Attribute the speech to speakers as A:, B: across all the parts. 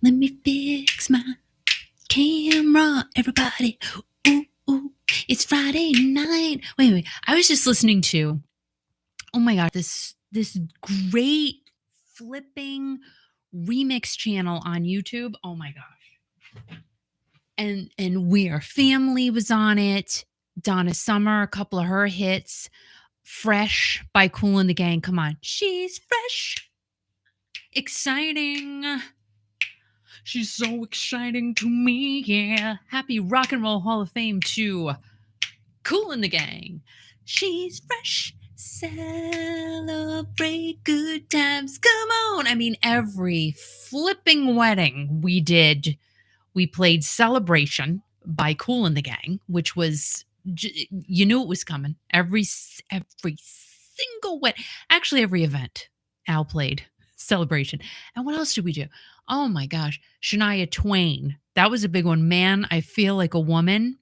A: Let me fix my camera, everybody. Ooh, ooh, it's Friday night. Wait. I was just listening to, oh my God, this great flipping remix channel on YouTube. Oh my gosh. And We Are Family was on it. Donna Summer, a couple of her hits. Fresh by Kool and the Gang. Come on. She's fresh. Exciting. She's so exciting to me, yeah. Happy Rock and Roll Hall of Fame to Kool and the Gang. She's fresh. Celebrate good times. Come on. I mean, every flipping wedding we did, we played Celebration by Kool and the Gang, which was, you knew it was coming. Every single wedding, actually every event, Al played Celebration. And what else did we do? Oh my gosh, Shania Twain. That was a big one. Man, I Feel Like a Woman.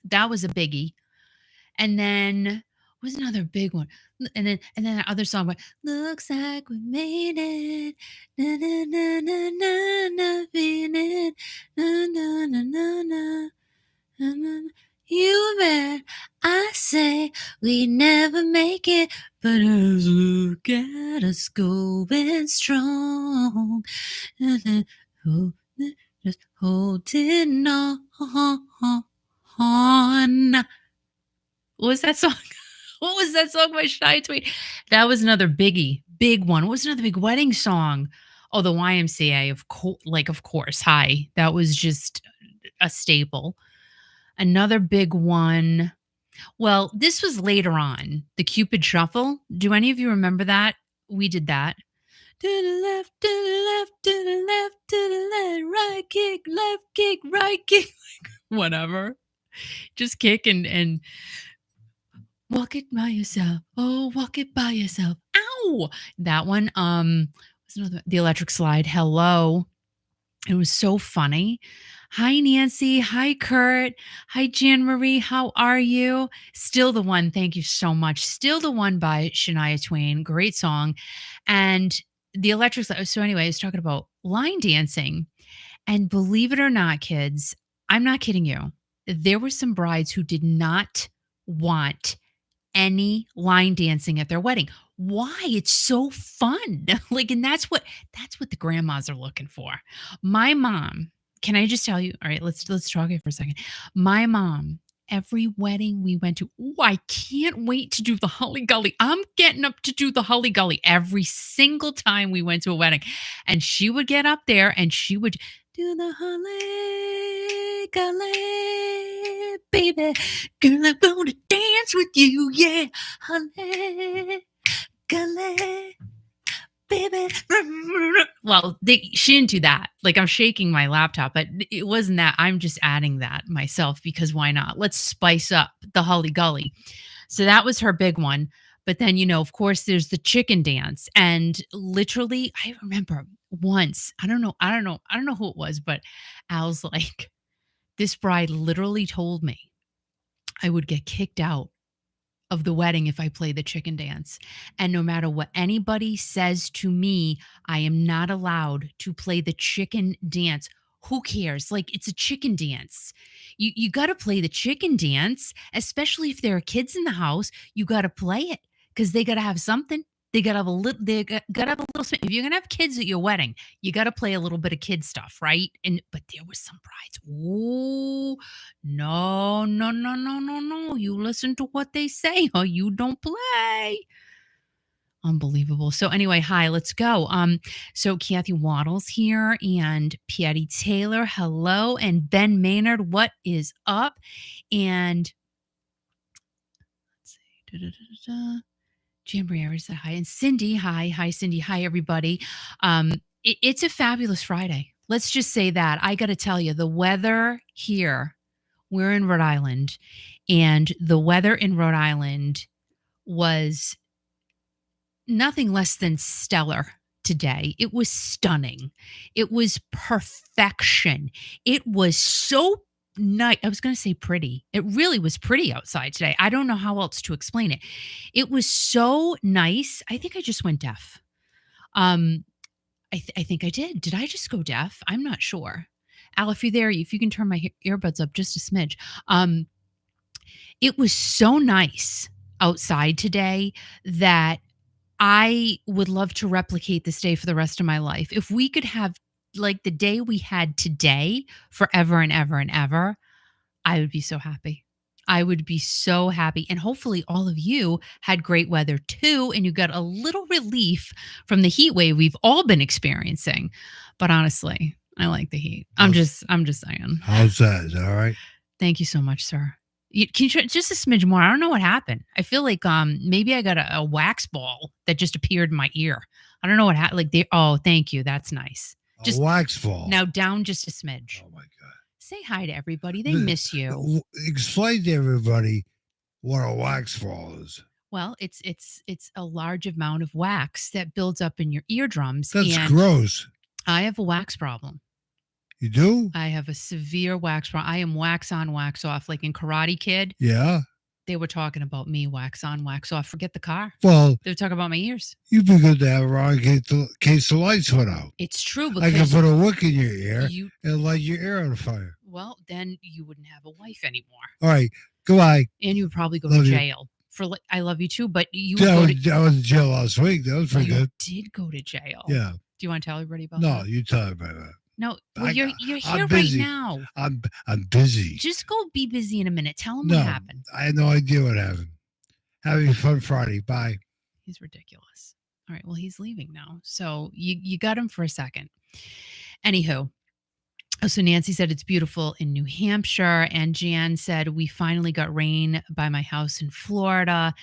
A: That was a biggie. And then was another big one. And then that other song went, looks like we made it. Na, na, na, na, na, na, feeling. Na, na, na, na, na, na, na. You bet I say we never make it, but look at us going strong. Just holding on. What was that song? What was that song by Shania Twain? That was another big one. What was another big wedding song? Oh, the YMCA, of course. Hi. That was just a staple. Another big one. Well, this was later on. The Cupid Shuffle. Do any of you remember that? We did that. To the left, to the left, to the left, to the left, right kick, left kick, right kick. Whatever. Just kick and walk it by yourself. Oh, walk it by yourself. Ow! That one. What's another? The Electric Slide. Hello. It was so funny. Hi, Nancy. Hi, Kurt. Hi, Jan Marie. How are you? Still the One. Thank you so much. Still the One by Shania Twain. Great song. And the Electric Slide. So anyway, I was talking about line dancing. And believe it or not, kids, I'm not kidding you. There were some brides who did not want any line dancing at their wedding. Why? It's so fun. And that's what the grandmas are looking for. My mom, can I just tell you? All right, let's talk here for a second. My mom, every wedding we went to, I can't wait to do the Holly Gully. I'm getting up to do the Holly Gully every single time we went to a wedding. And she would get up there and she would do the Holly Gully, baby. Girl, I'm gonna dance with you, yeah. Holly Gully, baby. Well, she didn't do that. I'm shaking my laptop, but it wasn't that. I'm just adding that myself because why not? Let's spice up the Holly Gully. So that was her big one. But then, of course, there's the chicken dance. And literally, I remember once, I don't know who it was, but Al's like, this bride literally told me I would get kicked out of the wedding if I play the chicken dance. And no matter what anybody says to me, I am not allowed to play the chicken dance. Who cares? It's a chicken dance. You got to play the chicken dance, especially if there are kids in the house. You got to play it because they got to have something. They got to have a little. They got to have a little. If you're gonna have kids at your wedding, you got to play a little bit of kid stuff, right? But there was some brides. Oh no, no, no, no, no, no! You listen to what they say, or you don't play. Unbelievable. So anyway, hi, let's go. So Kathy Waddle's here and Patty Taylor, hello, and Ben Maynard, what is up? And let's see. Jamboree said hi. And Cindy, hi. Hi, Cindy. Hi, everybody. It's a fabulous Friday. Let's just say that. I got to tell you, the weather here, we're in Rhode Island, and the weather in Rhode Island was nothing less than stellar today. It was stunning. It was perfection. It was so nice. I was going to say pretty. It really was pretty outside today. I don't know how else to explain it. It was so nice. I think I just went deaf. I think I did. Did I just go deaf? I'm not sure. Al, if you're there, if you can turn my earbuds up just a smidge. Um, it was so nice outside today that I would love to replicate this day for the rest of my life. If we could have like the day we had today forever and ever and ever, I would be so happy. I would be so happy. And hopefully, all of you had great weather too. And you got a little relief from the heat wave we've all been experiencing. But honestly, I like the heat. I'm just saying.
B: How's that? Is that all right?
A: Thank you so much, sir. Can you just a smidge more? I don't know what happened. I feel like maybe I got a wax ball that just appeared in my ear. I don't know what happened. Like oh, thank you. That's nice.
B: Just a wax ball.
A: Now down just a smidge.
B: Oh my God.
A: Say hi to everybody. They miss you.
B: Explain to everybody what a wax ball is.
A: Well, it's a large amount of wax that builds up in your eardrums.
B: That's gross.
A: I have a wax problem.
B: You do?
A: I have a severe wax problem. I am wax on, wax off, like in Karate Kid.
B: Yeah.
A: They were talking about me, wax on, wax off. Forget the car.
B: Well,
A: they were talking about my ears.
B: You'd be good to have around in case the lights went out.
A: It's true.
B: I can put a wick in your ear and light your ear on fire.
A: Well, then you wouldn't have a wife anymore.
B: All right. Goodbye.
A: And you would probably go to jail. I love you too, but
B: I was in jail last week. That was pretty good.
A: You did go to jail.
B: Yeah.
A: Do you want to tell everybody about
B: that?
A: No,
B: you tell everybody about it.
A: No, well, you're here right now.
B: I'm busy.
A: Just go be busy in a minute. Tell them what happened.
B: I had no idea what happened. Have a fun Friday. Bye.
A: He's ridiculous. All right. Well, he's leaving now. So you got him for a second. Anywho. So Nancy said it's beautiful in New Hampshire. And Jan said, we finally got rain by my house in Florida.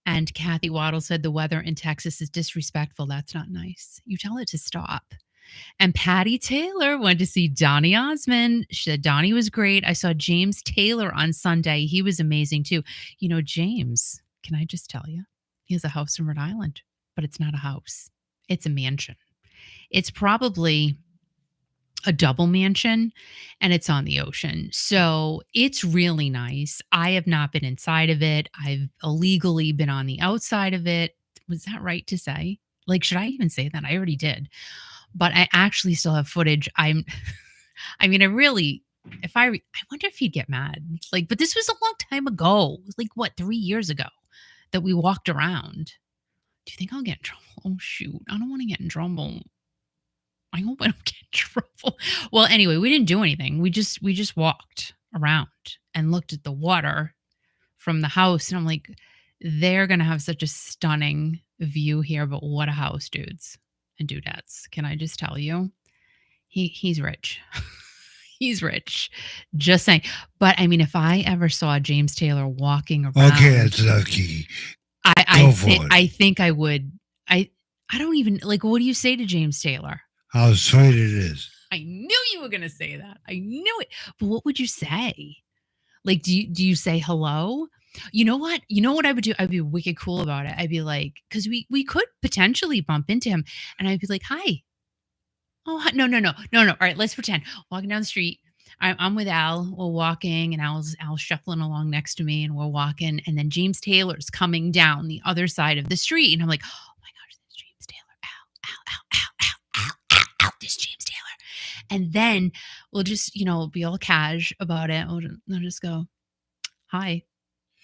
A: And Kathy Waddle said the weather in Texas is disrespectful. That's not nice. You tell it to stop. And Patty Taylor went to see Donny Osmond. She said Donny was great. I saw James Taylor on Sunday. He was amazing too. You know, James, can I just tell you? He has a house in Rhode Island, but it's not a house. It's a mansion. It's probably a double mansion and it's on the ocean. So it's really nice. I have not been inside of it. I've illegally been on the outside of it. Was that right to say? Like, should I even say that? I already did. But I actually still have footage. I wonder if he'd get mad. Like, but this was a long time ago. It was like, what, 3 years ago that we walked around. Do you think I'll get in trouble? Oh, shoot. I don't want to get in trouble. I hope I don't get in trouble. Well, anyway, we didn't do anything. We just walked around and looked at the water from the house. And I'm like, they're going to have such a stunning view here, but what a house, dudes and dudettes. Can I just tell you? He's rich. He's rich. Just saying. But I mean, if I ever saw James Taylor walking around.
B: Okay, that's lucky.
A: I think I would. I don't even like, what do you say to James Taylor?
B: How sweet it is.
A: I knew you were going to say that. I knew it. But what would you say? Like, do you say hello? You know what? You know what I would do? I'd be wicked cool about it. I'd be like, because we could potentially bump into him. And I'd be like, hi. Oh, no. All right, let's pretend. Walking down the street. I'm with Al. We're walking, and Al's shuffling along next to me, and we're walking. And then James Taylor's coming down the other side of the street. And I'm like, oh my gosh, that's James Taylor. Al. This James Taylor. And then we'll just, be all cash about it. We'll just go, hi.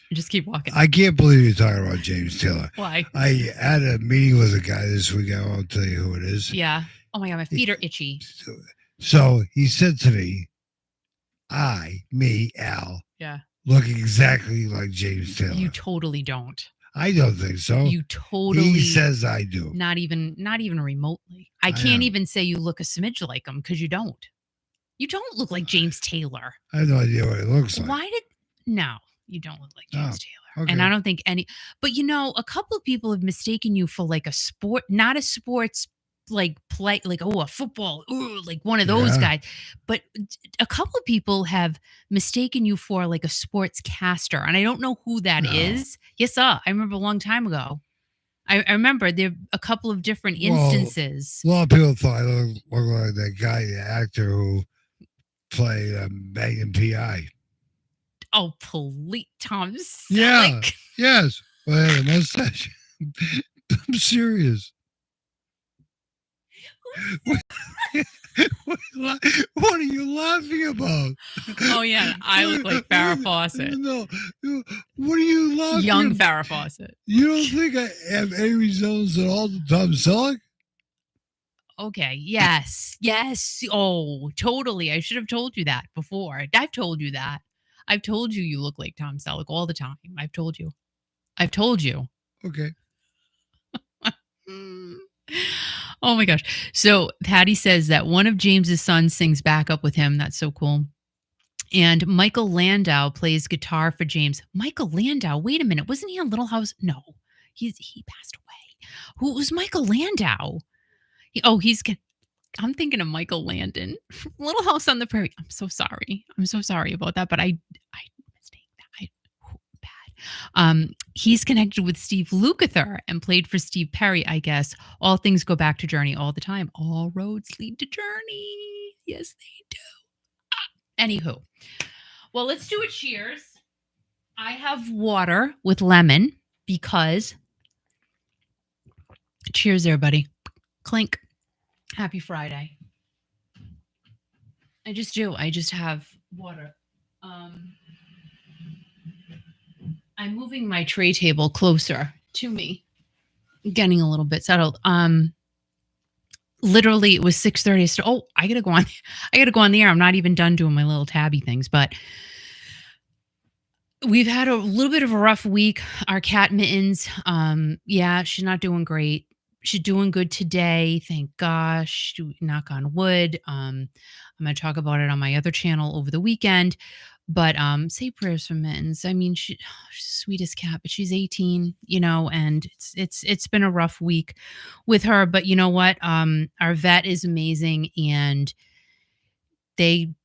A: And just keep walking.
B: I can't believe you're talking about James Taylor.
A: Why?
B: I had a meeting with a guy this week. I won't tell you who it is.
A: Yeah. Oh my God, my feet are itchy.
B: So he said to me, Al, look exactly like James Taylor.
A: You totally don't.
B: I don't think so.
A: You totally.
B: He says I do.
A: Not even remotely. I can't even say you look a smidge like him because you don't. You don't look like James Taylor.
B: I have no idea what he looks like.
A: No, you don't look like James Taylor.
B: Okay.
A: And I don't think but a couple of people have mistaken you for like a sport, not a sports like play, like, a football, like one of those guys. But a couple of people have mistaken you for like a sports caster. And I don't know who that is. Yes, I remember a long time ago. I remember there a couple of different instances.
B: A lot of people thought I looked like that guy, the actor who played Magnum P.I.
A: Oh, please, Tom.
B: Yeah. Yes. Well, I had a mustache. I'm serious. What, what are you laughing about?
A: Oh yeah, I look like Farrah Fawcett,
B: No, what are you laughing
A: young
B: about?
A: Farrah Fawcett.
B: You don't think I have any resemblance at all to Tom Selleck?
A: Okay, yes. Oh, totally. I should have told you that before. I've told you that. I've told you you look like Tom Selleck all the time. I've told you. I've told you.
B: Okay.
A: Mm. Oh my gosh. So Patty says that one of James's sons sings backup with him. That's so cool. And Michael Landau plays guitar for James. Michael Landau, wait a minute. Wasn't he on Little House? No, he passed away. Who was Michael Landau? He's I'm thinking of Michael Landon, Little House on the Prairie. I'm so sorry. I'm so sorry about that, but I mistake that. Bad. He's connected with Steve Lukather and played for Steve Perry, I guess. All things go back to Journey all the time. All roads lead to Journey. Yes, they do. Anywho, well, let's do a cheers. I have water with lemon because cheers, everybody. Clink. Happy Friday. I just do. I just have water. I'm moving my tray table closer to me, getting a little bit settled. Literally, it was 6:30. So, I gotta go on. I gotta go on the air. I'm not even done doing my little tabby things, but we've had a little bit of a rough week. Our cat Mittens, yeah, she's not doing great. She's doing good today, thank gosh. Knock on wood. I'm going to talk about it on my other channel over the weekend. But say prayers for Mittens. I mean, she's the sweetest cat, but she's 18, and it's been a rough week with her. But you know what? Our vet is amazing, and they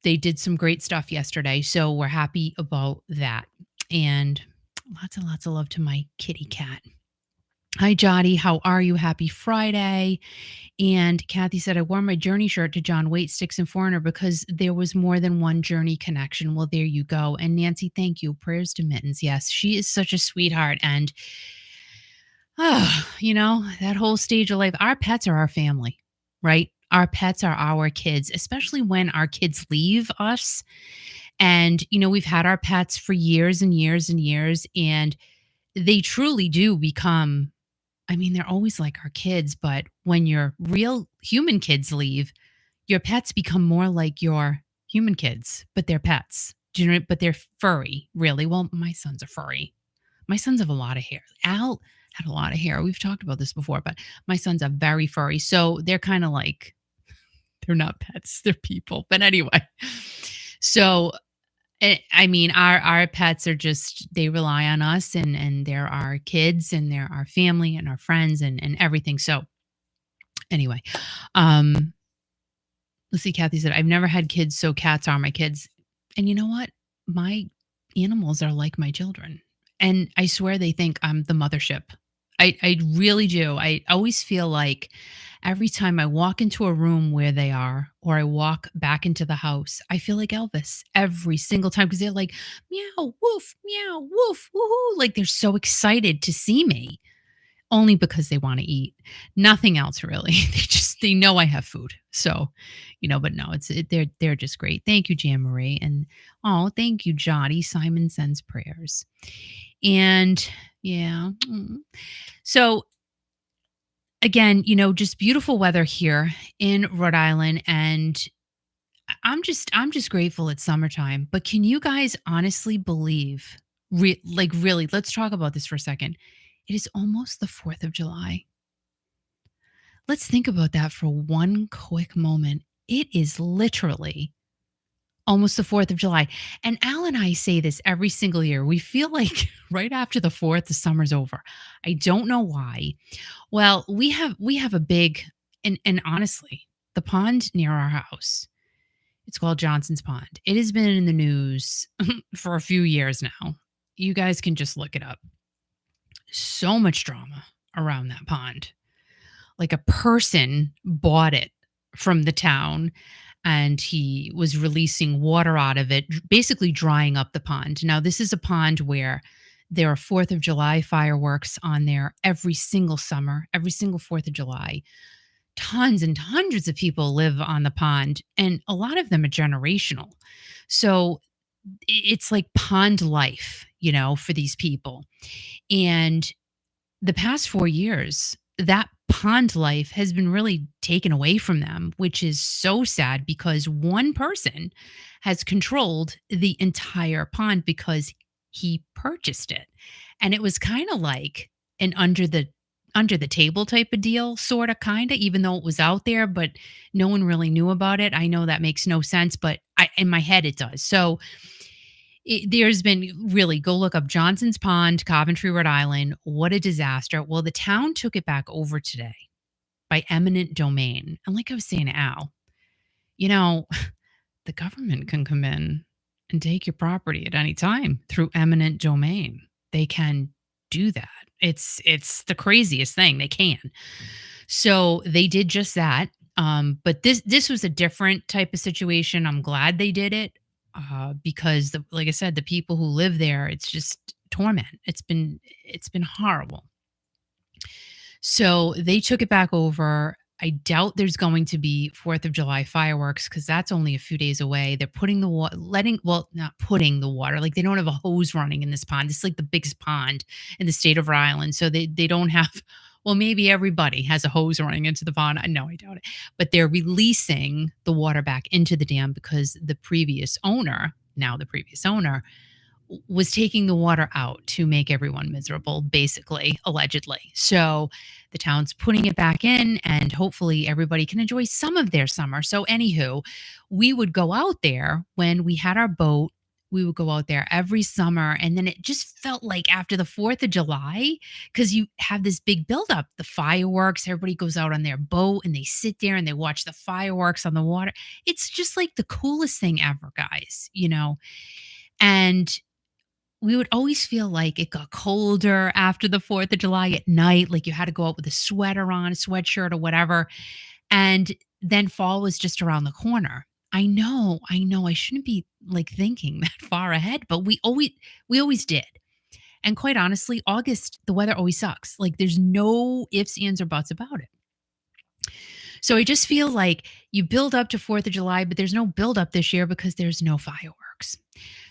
A: did some great stuff yesterday. So we're happy about that. And lots and lots of love to my kitty cat. Hi, Jotty. How are you? Happy Friday. And Kathy said, I wore my Journey shirt to John Waite, Sticks and Foreigner because there was more than one Journey connection. Well, there you go. And Nancy, thank you. Prayers to Mittens. Yes, she is such a sweetheart. And, that whole stage of life, our pets are our family, right? Our pets are our kids, especially when our kids leave us. And, we've had our pets for years and years and years, and they truly do become, they're always like our kids, but when your real human kids leave, your pets become more like your human kids, but they're pets. Do you know? But they're furry, really. Well, my sons are furry. My sons have a lot of hair. Al had a lot of hair. We've talked about this before, but my sons are very furry. So they're kind of like, they're not pets, they're people. But anyway, so our pets are just, they rely on us, and they're our kids, and they're our family and our friends and everything. So anyway, let's see. Kathy said, I've never had kids, so cats are my kids. And you know what? My animals are like my children. And I swear they think I'm the mothership. I really do. I always feel like every time I walk into a room where they are, or I walk back into the house, I feel like Elvis every single time because they're like, meow, woof, woohoo. Like they're so excited to see me only because they want to eat. Nothing else really. They know I have food. So, but no, they're just great. Thank you, Jan Marie. And thank you, Jotty. Simon sends prayers. And yeah. So again, just beautiful weather here in Rhode Island, and I'm just grateful it's summertime. But can you guys honestly believe, really, let's talk about this for a second. It is almost the 4th of July. Let's think about that for one quick moment. It is literally almost the 4th of July. And Al and I say this every single year. We feel like right after the 4th, the summer's over. I don't know why. Well, we have a big, and honestly, the pond near our house, it's called Johnson's Pond. It has been in the news for a few years now. You guys can just look it up. So much drama around that pond. Like a person bought it from the town, and he was releasing water out of it, basically drying up the pond. Now, this is a pond where there are 4th of July fireworks on there every single summer, every single 4th of July. tons and hundreds of people live on the pond, and a lot of them are generational. So it's like pond life, for these people. And the past 4 years, that pond life has been really taken away from them, which is so sad because one person has controlled the entire pond because he purchased it. And it was kind of like an under the table type of deal, sort of kind of, even though it was out there, but no one really knew about it. I know that makes no sense, but in my head it does. So there's been really go look up Johnson's Pond, Coventry, Rhode Island. What a disaster. Well, the town took it back over today by eminent domain. And like I was saying to Al, you know, the government can come in and take your property at any time through eminent domain. They can do that. It's the craziest thing. They can. So they did just that. But this was a different type of situation. I'm glad they did it because, like I said, the people who live there, it's just torment. It's been horrible. So they took it back over. I doubt there's going to be 4th of July fireworks because that's only a few days away. They're putting the water, not putting the water, like they don't have a hose running in this pond. It's like the biggest pond in the state of Rhode Island. So they don't have, well, maybe everybody has a hose running into the pond. No, I doubt it. But they're releasing the water back into the dam because the previous owner, was taking the water out to make everyone miserable, basically, allegedly. So the town's putting it back in, and hopefully everybody can enjoy some of their summer. So, anywho, we would go out there when we had our boat. We would go out there every summer. And then it just felt like after the 4th of July, because you have this big buildup, the fireworks, everybody goes out on their boat and they sit there and they watch the fireworks on the water. It's just like the coolest thing ever, guys. And we would always feel like it got colder after the 4th of July at night, like you had to go out with a sweater on, a sweatshirt or whatever. And then fall was just around the corner. I know. I shouldn't be like thinking that far ahead, but we always did. And quite honestly, August, the weather always sucks. Like there's no ifs, ands, or buts about it. So I just feel like you build up to 4th of July, but there's no build up this year because there's no fireworks.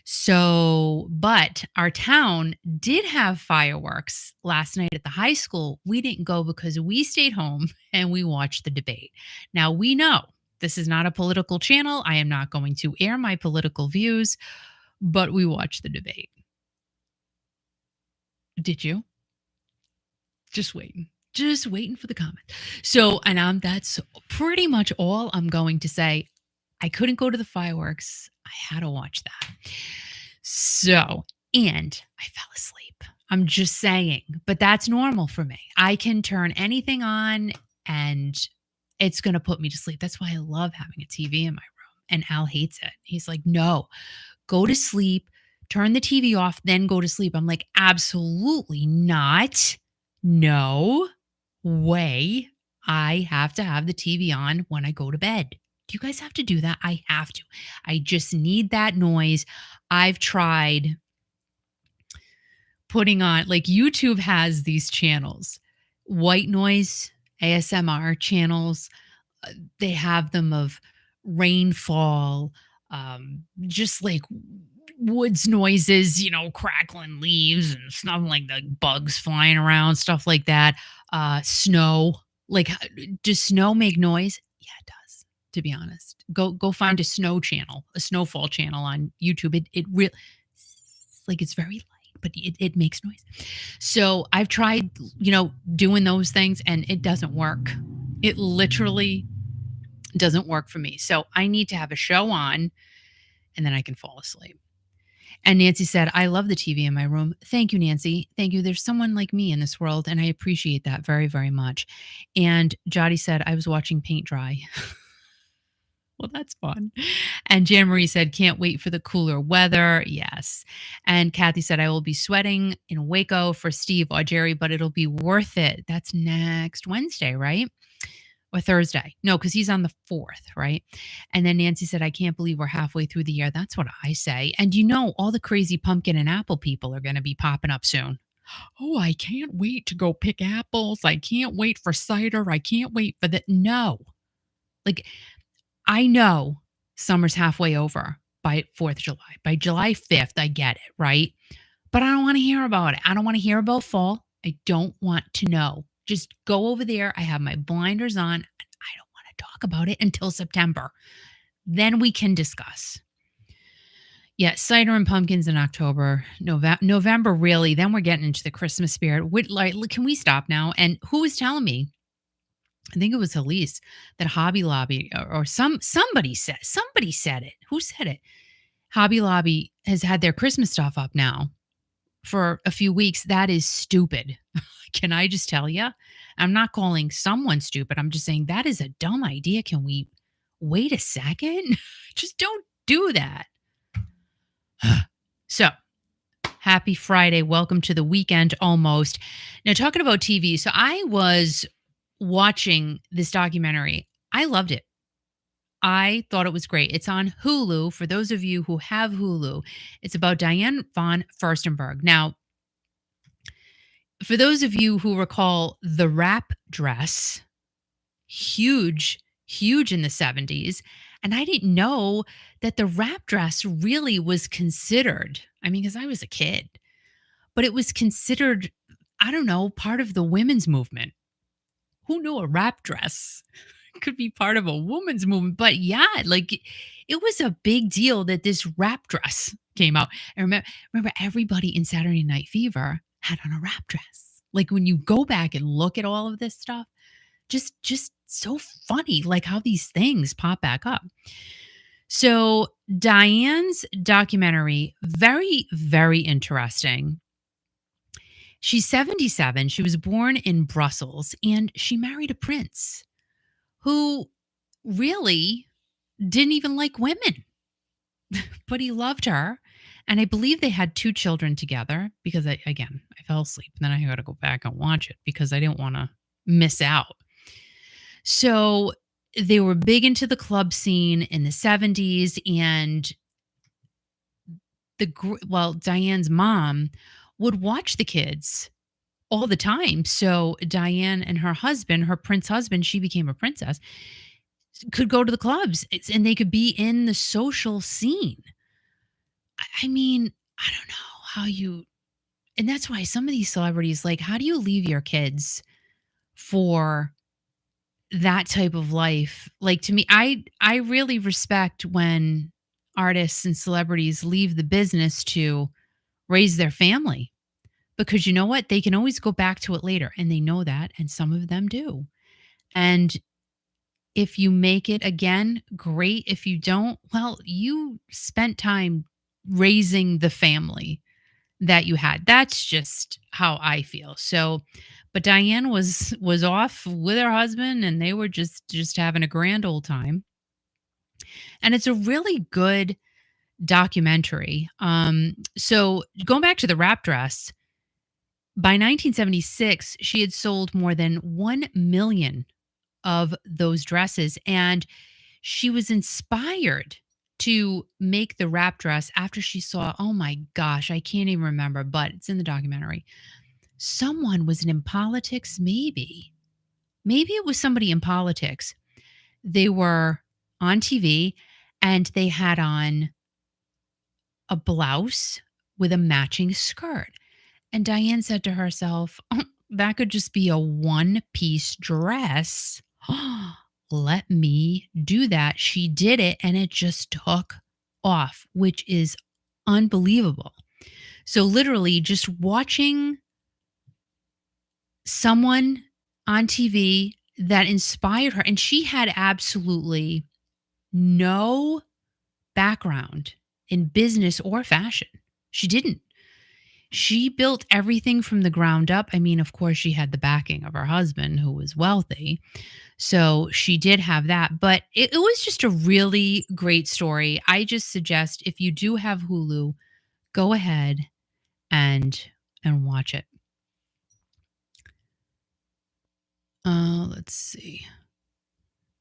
A: So, but our town did have fireworks last night at the high school. We didn't go because we stayed home and we watched the debate. Now, we know this is not a political channel. I am not going to air my political views, but we watched the debate. Did you? Just waiting for the comment. So, and that's pretty much all I'm going to say. I couldn't go to the fireworks. I had to watch that. So, and I fell asleep. I'm just saying, but that's normal for me. I can turn anything on and it's going to put me to sleep. That's why I love having a TV in my room. And Al hates it. He's like, no, go to sleep, turn the TV off, then go to sleep. I'm like, absolutely not. No way. I have to have the TV on when I go to bed. Do you guys have to do that? I have to. I just need that noise. I've tried putting on, like YouTube has these channels, white noise ASMR channels. They have them of rainfall, just like woods noises, crackling leaves and stuff like the bugs flying around, stuff like that. Snow, like does snow make noise? Yeah, it does. To be honest, go find a snow channel, a snowfall channel on YouTube. It really, like, it's very light, but it makes noise. So I've tried, doing those things, and it doesn't work. It literally doesn't work for me. So I need to have a show on, and then I can fall asleep. And Nancy said, I love the TV in my room. Thank you, Nancy. Thank you. There's someone like me in this world, and I appreciate that very, very much. And Jody said, I was watching paint dry. Well, that's fun. And Jan Marie said, can't wait for the cooler weather. Yes. And Kathy said, I will be sweating in Waco for Steve or Jerry, but it'll be worth it. That's next Wednesday, right? Or Thursday. No, because he's on the 4th, right? And then Nancy said, I can't believe we're halfway through the year. That's what I say. And all the crazy pumpkin and apple people are going to be popping up soon. Oh, I can't wait to go pick apples. I can't wait for cider. I can't wait for that. No. Like, I know summer's halfway over by 4th of July. By July 5th, I get it, right? But I don't want to hear about it. I don't want to hear about fall. I don't want to know. Just go over there. I have my blinders on. And I don't want to talk about it until September. Then we can discuss. Yeah, cider and pumpkins in October, November. Really, then we're getting into the Christmas spirit. Can we stop now? And who was telling me? I think it was Elise that Hobby Lobby or somebody said it. Who said it? Hobby Lobby has had their Christmas stuff up now for a few weeks. That is stupid. Can I just tell you? I'm not calling someone stupid. I'm just saying that is a dumb idea. Can we wait a second? Just don't do that. So, happy Friday. Welcome to the weekend almost. Now, talking about TV. So, I was watching this documentary. I loved it. I thought it was great. It's on Hulu. For those of you who have Hulu, it's about Diane von Furstenberg. Now, for those of you who recall the wrap dress, huge, huge in the 70s. And I didn't know that the wrap dress really was considered, I mean, because I was a kid, but it was considered, I don't know, part of the women's movement. Who knew a wrap dress could be part of a woman's movement? But yeah, like it was a big deal that this wrap dress came out. I remember everybody in Saturday Night Fever had on a wrap dress. Like when you go back and look at all of this stuff, just so funny, like how these things pop back up. So Diane's documentary, very, very interesting. She's 77. She was born in Brussels and she married a prince who really didn't even like women, but he loved her. And I believe they had 2 children together because I fell asleep. And then I got to go back and watch it because I didn't want to miss out. So they were big into the club scene in the 70s. And Diane's mom would watch the kids all the time. So Diane and her husband, her prince husband, she became a princess, could go to the clubs and they could be in the social scene. I mean, I don't know how and that's why some of these celebrities, like, how do you leave your kids for that type of life? Like, to me, I really respect when artists and celebrities leave the business to raise their family, because you know what? They can always go back to it later, and they know that, and some of them do. And if you make it again, great. If you don't, well, you spent time raising the family that you had. That's just how I feel. So, but Diane was off with her husband and they were just having a grand old time. And it's a really good documentary. So going back to the wrap dress, by 1976, she had sold more than 1 million of those dresses. And she was inspired to make the wrap dress after she saw, oh my gosh, I can't even remember, but it's in the documentary. Someone was in politics, maybe. Maybe it was somebody in politics. They were on TV and they had on a blouse with a matching skirt. And Diane said to herself, oh, that could just be a one-piece dress. Let me do that. She did it and it just took off, which is unbelievable. So literally just watching someone on TV that inspired her, and she had absolutely no background in business or fashion. She didn't. She built everything from the ground up. I mean, of course, she had the backing of her husband who was wealthy. So she did have that, but it was just a really great story. I just suggest if you do have Hulu, go ahead and watch it. Let's see.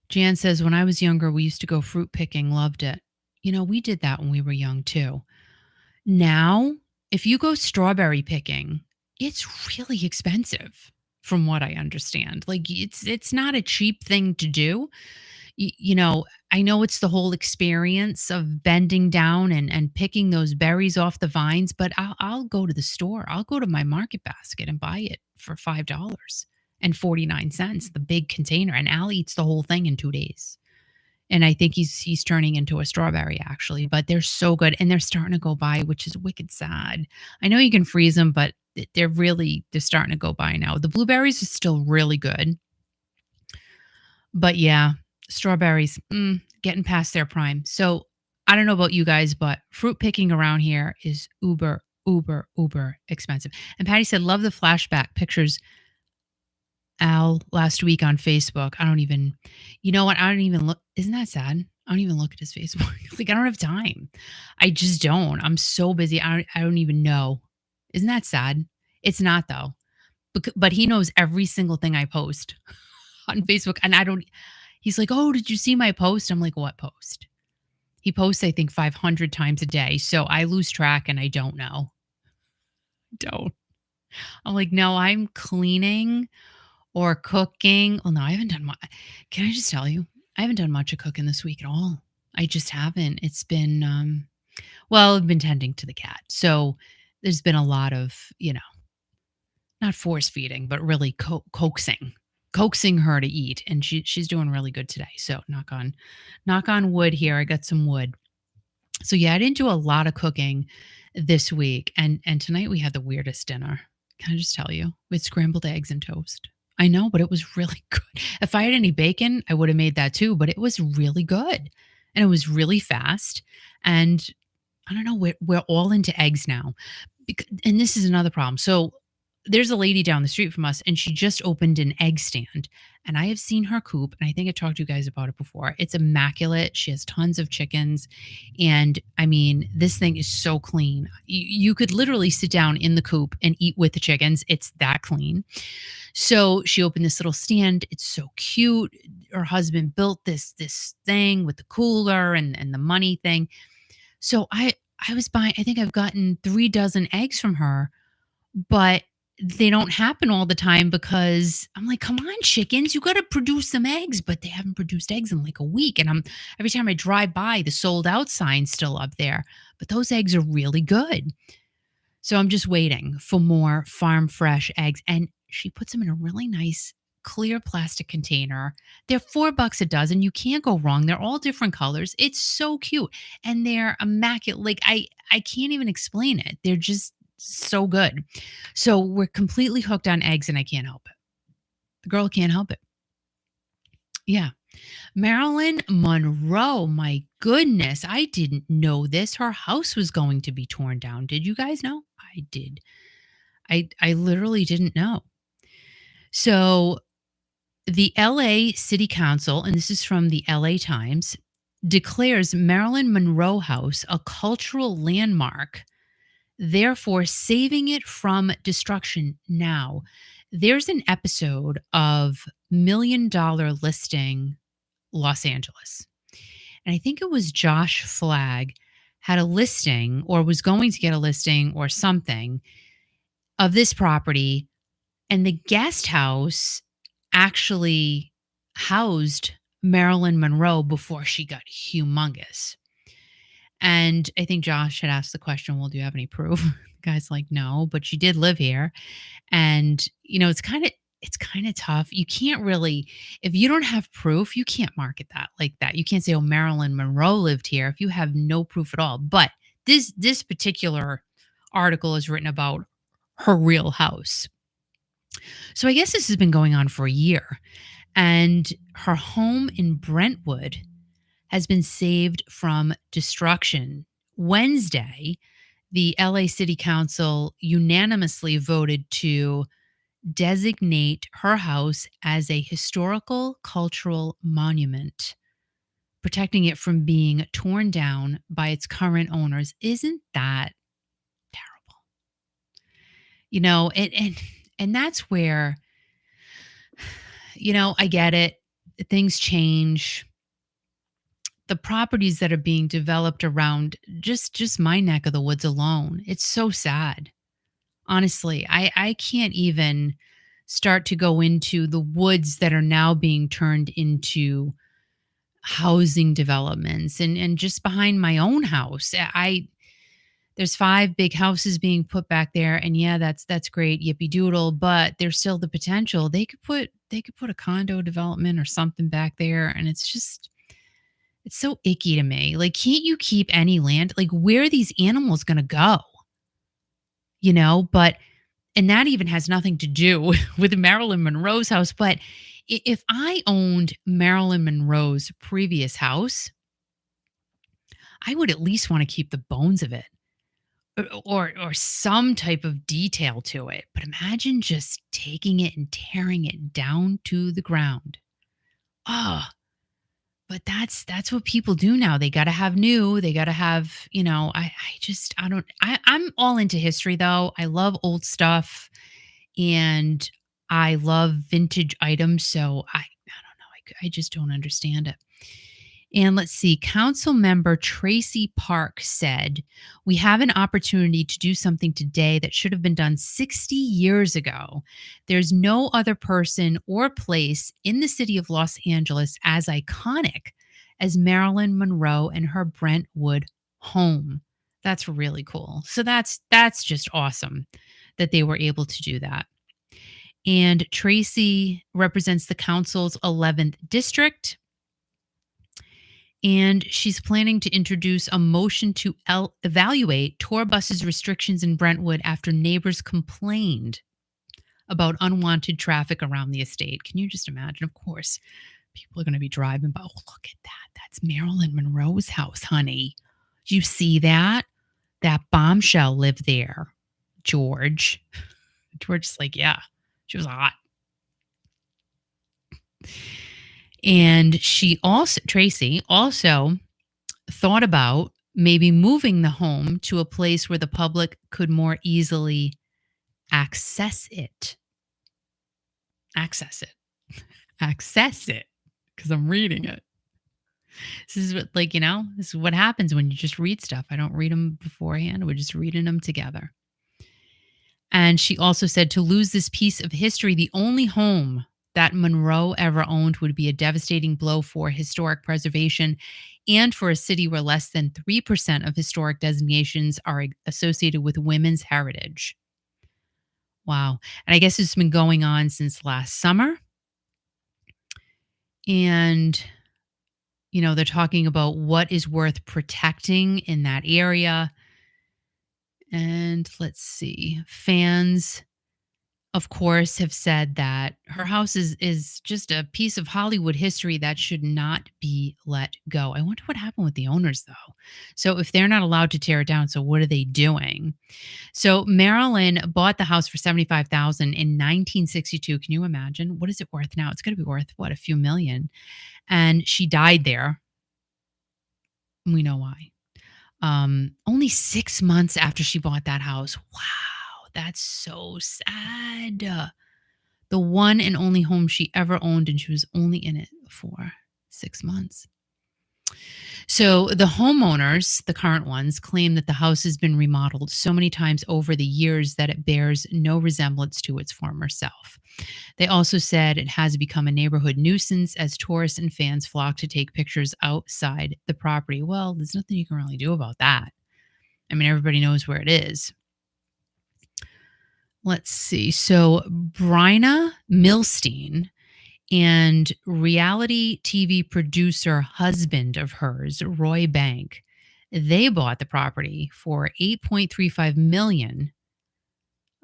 A: Jan says, when I was younger, we used to go fruit picking, loved it. You know, we did that when we were young too. Now, if you go strawberry picking, It's really expensive from what I understand. Like it's not a cheap thing to do. You know, I know it's the whole experience of bending down and picking those berries off the vines, but I'll go to the store. I'll go to my market basket and buy it for $5.49, the big container, and Al eats the whole thing in 2 days. And I think he's turning into a strawberry actually, but they're so good and they're starting to go by, which is wicked sad. I know you can freeze them, but they're starting to go by now. The blueberries are still really good, but yeah, strawberries, getting past their prime. So I don't know about you guys, but fruit picking around here is uber, uber, uber expensive. And Patty said, love the flashback pictures Al last week on Facebook. I don't even, you know what? I don't even look. Isn't that sad? I don't even look at his Facebook. Like I don't have time. I just don't. I'm so busy. I don't even know. Isn't that sad? It's not though. But he knows every single thing I post on Facebook, and I don't. He's like, "Oh, did you see my post?" I'm like, "What post?" He posts, I think, 500 times a day, so I lose track, and I don't know. Don't. I'm like, "No, I'm cleaning or cooking." Well, no, I haven't done much. Can I just tell you? I haven't done much of cooking this week at all. I just haven't. It's been, well, I've been tending to the cat. So there's been a lot of, not force feeding, but really coaxing her to eat. And she's doing really good today. So knock on wood here. I got some wood. So yeah, I didn't do a lot of cooking this week. And tonight we had the weirdest dinner. Can I just tell you? We had scrambled eggs and toast. I know, but it was really good. If I had any bacon, I would have made that too, but it was really good. And it was really fast. And I don't know, we're all into eggs now. And this is another problem. So there's a lady down the street from us, and she just opened an egg stand. And I have seen her coop, and I think I talked to you guys about it before. It's immaculate. She has tons of chickens. And I mean, this thing is so clean. You could literally sit down in the coop and eat with the chickens. It's that clean. So she opened this little stand. It's so cute. Her husband built this thing with the cooler and the money thing. So I was buying, I think I've gotten 3 dozen eggs from her, but they don't happen all the time because I'm like, come on, chickens, you got to produce some eggs, but they haven't produced eggs in like a week. And every time I drive by, the sold out sign's still up there, but those eggs are really good. So I'm just waiting for more farm fresh eggs. And she puts them in a really nice clear plastic container. They're $4 a dozen. You can't go wrong. They're all different colors. It's so cute. And they're immaculate. Like I can't even explain it. They're just so good. So we're completely hooked on eggs and I can't help it. The girl can't help it. Yeah. Marilyn Monroe, my goodness, I didn't know this. Her house was going to be torn down. Did you guys know? I did. I literally didn't know. So the LA City Council, and this is from the LA Times, declares Marilyn Monroe House a cultural landmark, therefore saving it from destruction. Now, there's an episode of Million Dollar Listing Los Angeles. And I think it was Josh Flagg had a listing or was going to get a listing or something of this property. And the guest house actually housed Marilyn Monroe before she got humongous. And I think Josh had asked the question, well, do you have any proof? The guy's like, no, but she did live here. And, it's kind of tough. You can't really, if you don't have proof, you can't market that like that. You can't say, oh, Marilyn Monroe lived here if you have no proof at all. But this particular article is written about her real house. So I guess this has been going on for a year. And her home in Brentwood has been saved from destruction. Wednesday, the LA City Council unanimously voted to designate her house as a historical cultural monument, protecting it from being torn down by its current owners. Isn't that terrible? And that's where, I get it. Things change. The properties that are being developed around just my neck of the woods alone. It's so sad. Honestly, I can't even start to go into the woods that are now being turned into housing developments, and just behind my own house. I There's 5 big houses being put back there, and yeah, that's great, yippee doodle, but there's still the potential. They could put a condo development or something back there, and it's so icky to me. Like, can't you keep any land? Like, where are these animals gonna go? But and that even has nothing to do with Marilyn Monroe's house, but if I owned Marilyn Monroe's previous house, I would at least wanna keep the bones of it. Or some type of detail to it. But imagine just taking it and tearing it down to the ground. Oh, but that's what people do now. They gotta have new, they gotta have, I don't I'm all into history though. I love old stuff and I love vintage items. So I don't know. I just don't understand it. And let's see, council member Tracy Park said, "We have an opportunity to do something today that should have been done 60 years ago. There's no other person or place in the city of Los Angeles as iconic as Marilyn Monroe and her Brentwood home." That's really cool. So that's just awesome that they were able to do that. And Tracy represents the council's 11th district, and she's planning to introduce a motion to evaluate tour buses restrictions in Brentwood after neighbors complained about unwanted traffic around the estate. Can you just imagine? Of course, people are going to be driving by. Oh, look at that. That's Marilyn Monroe's house, honey. Do you see that? That bombshell lived there, George. George's like, yeah, she was hot. And Tracy also thought about maybe moving the home to a place where the public could more easily access it. Access it. Access it. Because I'm reading it. This is what, this is what happens when you just read stuff. I don't read them beforehand. We're just reading them together. And she also said to lose this piece of history, the only home that Monroe ever owned, would be a devastating blow for historic preservation and for a city where less than 3% of historic designations are associated with women's heritage. Wow. And I guess it's been going on since last summer. And, they're talking about what is worth protecting in that area. And let's see, fans, of course, have said that her house is just a piece of Hollywood history that should not be let go. I wonder what happened with the owners, though. So if they're not allowed to tear it down, so what are they doing? So Marilyn bought the house for $75,000 in 1962. Can you imagine? What is it worth now? It's going to be worth what, a few million. And she died there. We know why. Only 6 months after she bought that house. Wow, that's so sad. The one and only home she ever owned, and she was only in it for 6 months. So the homeowners, the current ones, claim that the house has been remodeled so many times over the years that it bears no resemblance to its former self. They also said it has become a neighborhood nuisance as tourists and fans flock to take pictures outside the property. Well, there's nothing you can really do about that. I mean, everybody knows where it is. Let's see. So, Bryna Milstein and reality TV producer husband of hers, Roy Bank, they bought the property for 8.35 million,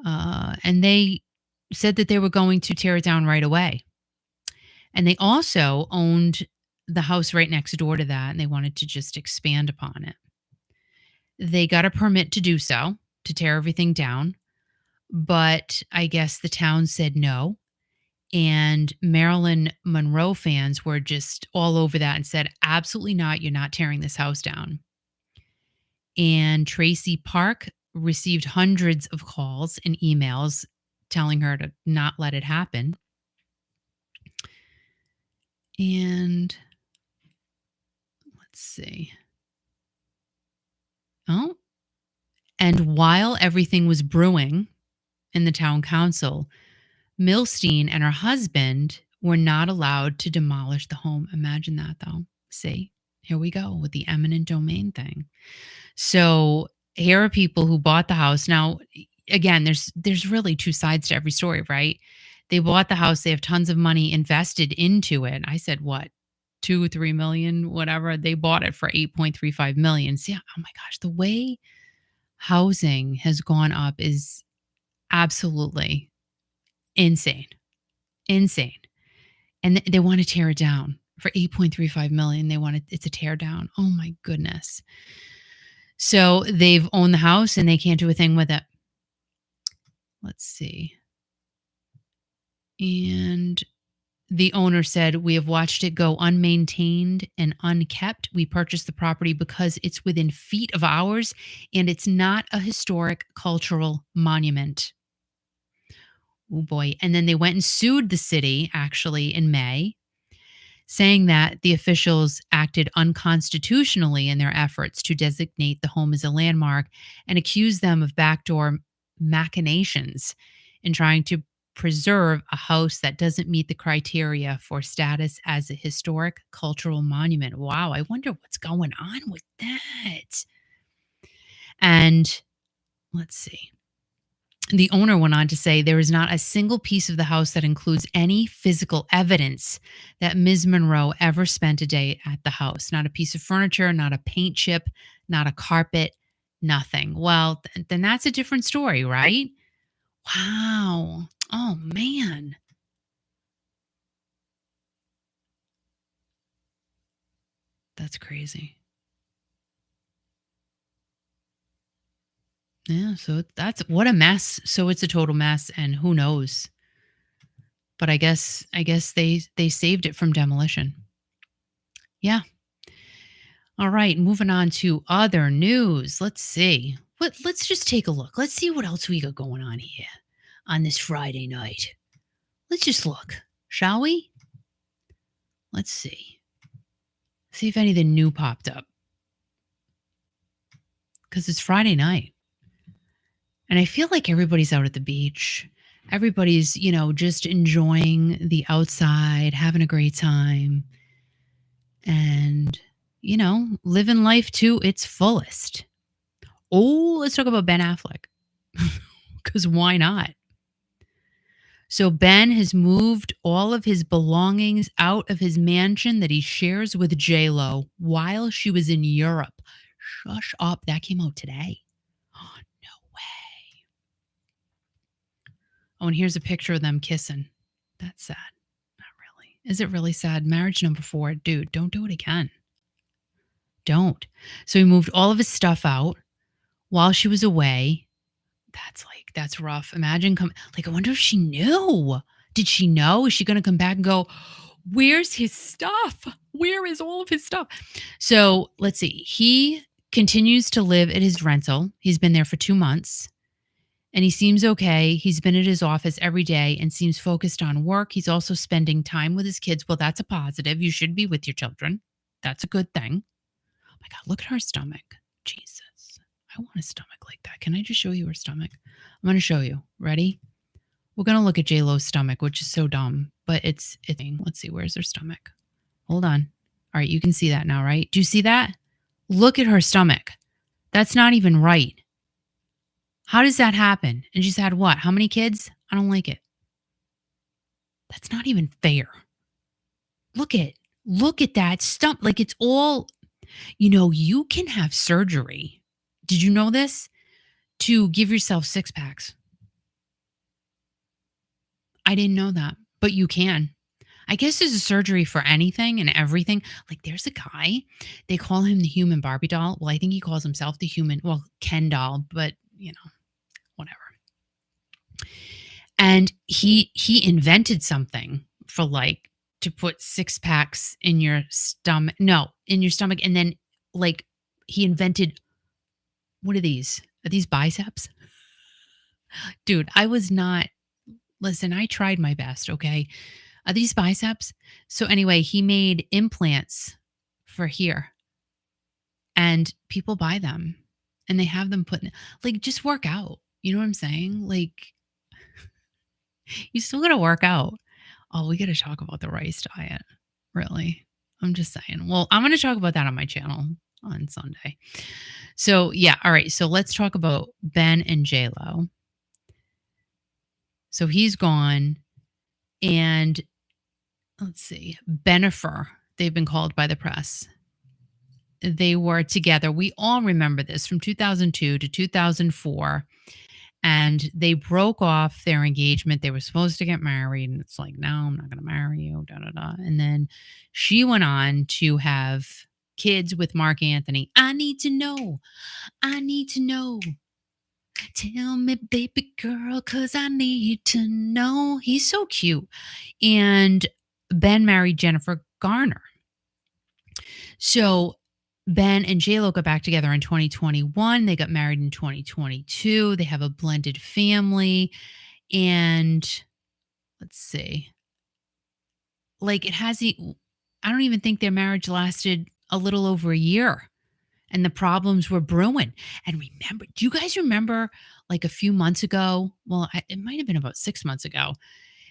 A: and they said that they were going to tear it down right away. And they also owned the house right next door to that, and they wanted to just expand upon it. They got a permit to do so, to tear everything down, but I guess the town said no. And Marilyn Monroe fans were just all over that and said, absolutely not. You're not tearing this house down. And Tracy Park received hundreds of calls and emails telling her to not let it happen. And let's see. Oh, and while everything was brewing in the town council, Milstein and her husband were not allowed to demolish the home. Imagine that, though. See, here we go with the eminent domain thing. So here are people who bought the house. Now, again, there's really two sides to every story, right? They bought the house. They have tons of money invested into it. I said what, 2 3 million, whatever. They bought it for 8.35 million. See, oh my gosh, the way housing has gone up is absolutely insane, insane. And they want to tear it down for 8.35 million. They want it. It's a tear down. Oh my goodness. So they've owned the house and they can't do a thing with it. Let's see. And the owner said, "We have watched it go unmaintained and unkept. We purchased the property because it's within feet of ours and it's not a historic cultural monument." Oh boy. And then they went and sued the city actually in May, saying that the officials acted unconstitutionally in their efforts to designate the home as a landmark and accused them of backdoor machinations in trying to preserve a house that doesn't meet the criteria for status as a historic cultural monument. Wow, I wonder what's going on with that. And let's see. The owner went on to say there is not a single piece of the house that includes any physical evidence that Ms. Monroe ever spent a day at the house. Not a piece of furniture, not a paint chip, not a carpet, nothing. Well, then that's a different story, right? Wow. Oh, man. That's crazy. Yeah, so that's what a mess. So it's a total mess and who knows. But I guess they saved it from demolition. Yeah. All right, moving on to other news. Let's see. Let's just take a look. Let's see what else we got going on here on this Friday night. Let's just look, shall we? Let's see. See if anything new popped up. Cuz it's Friday night. And I feel like everybody's out at the beach. Everybody's, just enjoying the outside, having a great time, and, living life to its fullest. Oh, let's talk about Ben Affleck. Because why not? So Ben has moved all of his belongings out of his mansion that he shares with J-Lo while she was in Europe. Shush up. That came out today. Oh, no way. Oh, and here's a picture of them kissing. That's sad. Not really. Is it really sad? Marriage number 4. Dude, don't do it again. Don't. So he moved all of his stuff out while she was away. That's rough. Imagine I wonder if she knew. Did she know? Is she going to come back and go, "Where's his stuff? Where is all of his stuff?" So let's see. He continues to live at his rental. He's been there for 2 months and he seems okay. He's been at his office every day and seems focused on work. He's also spending time with his kids. Well, that's a positive. You should be with your children. That's a good thing. Oh my God, look at her stomach. Jesus. I want a stomach like that. Can I just show you her stomach? I'm going to show you. Ready? We're going to look at J-Lo's stomach, which is so dumb, but it's. Let's see. Where's her stomach? Hold on. All right. You can see that now, right? Do you see that? Look at her stomach. That's not even right. How does that happen? And she's had what? How many kids? I don't like it. That's not even fair. Look at that stump. Like it's all, you can have surgery. Did you know this? To give yourself 6 packs. I didn't know that, but you can. I guess there's a surgery for anything and everything. Like there's a guy, they call him the human Barbie doll. Well, I think he calls himself the human, Ken doll, but whatever. And he invented something for to put 6 packs in your stomach. No, in your stomach. And then he invented, what are these? Are these biceps? Dude, listen, I tried my best, okay? Are these biceps? So anyway, he made implants for here. And people buy them. And they have them put in, just work out. You know what I'm saying? You still gotta work out. Oh, we gotta talk about the rice diet. Really. I'm just saying. Well, I'm gonna talk about that on my channel on Sunday. So yeah, all right. So let's talk about Ben and J Lo. So he's gone, and let's see, Benifer, they've been called by the press. They were together. We all remember this from 2002 to 2004. And they broke off their engagement. They were supposed to get married. And it's like, no, I'm not going to marry you. Da, da, da. And then she went on to have kids with Mark Anthony. I need to know. I need to know. Tell me, baby girl, because I need to know. He's so cute. And Ben married Jennifer Garner. So Ben and JLo got back together in 2021. They got married in 2022. They have a blended family. And let's see, like it hasn't, I don't even think their marriage lasted a little over a year. And the problems were brewing. And remember, do you guys remember like a few months ago? Well, it might have been about 6 months ago.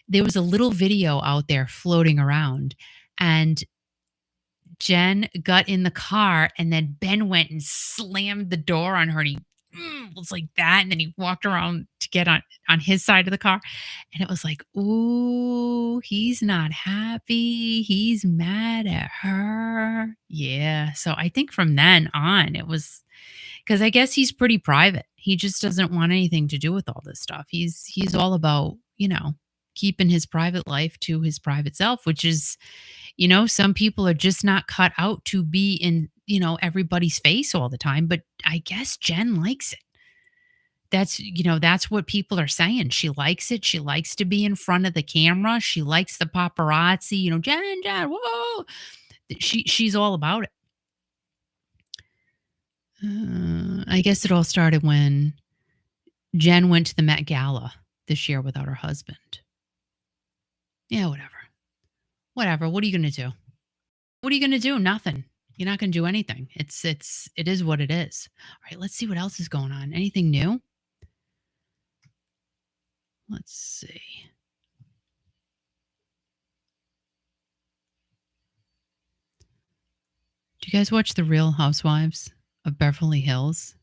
A: There was a little video out there floating around. And Jen got in the car, and then Ben went and slammed the door on her, and he was like that, and then he walked around to get on his side of the car, and it was like, ooh, he's not happy. He's mad at her. Yeah. So I think from then on, it was because I guess he's pretty private. He just doesn't want anything to do with all this stuff. He's all about, keeping his private life to his private self, which is, some people are just not cut out to be in, everybody's face all the time. But I guess Jen likes it. That's what people are saying. She likes it. She likes to be in front of the camera. She likes the paparazzi, Jen, whoa. She's all about it. I guess it all started when Jen went to the Met Gala this year without her husband. Yeah, whatever. Whatever. What are you going to do? What are you going to do? Nothing. You're not going to do anything. It is what it is. All right, let's see what else is going on. Anything new? Let's see. Do you guys watch The Real Housewives of Beverly Hills?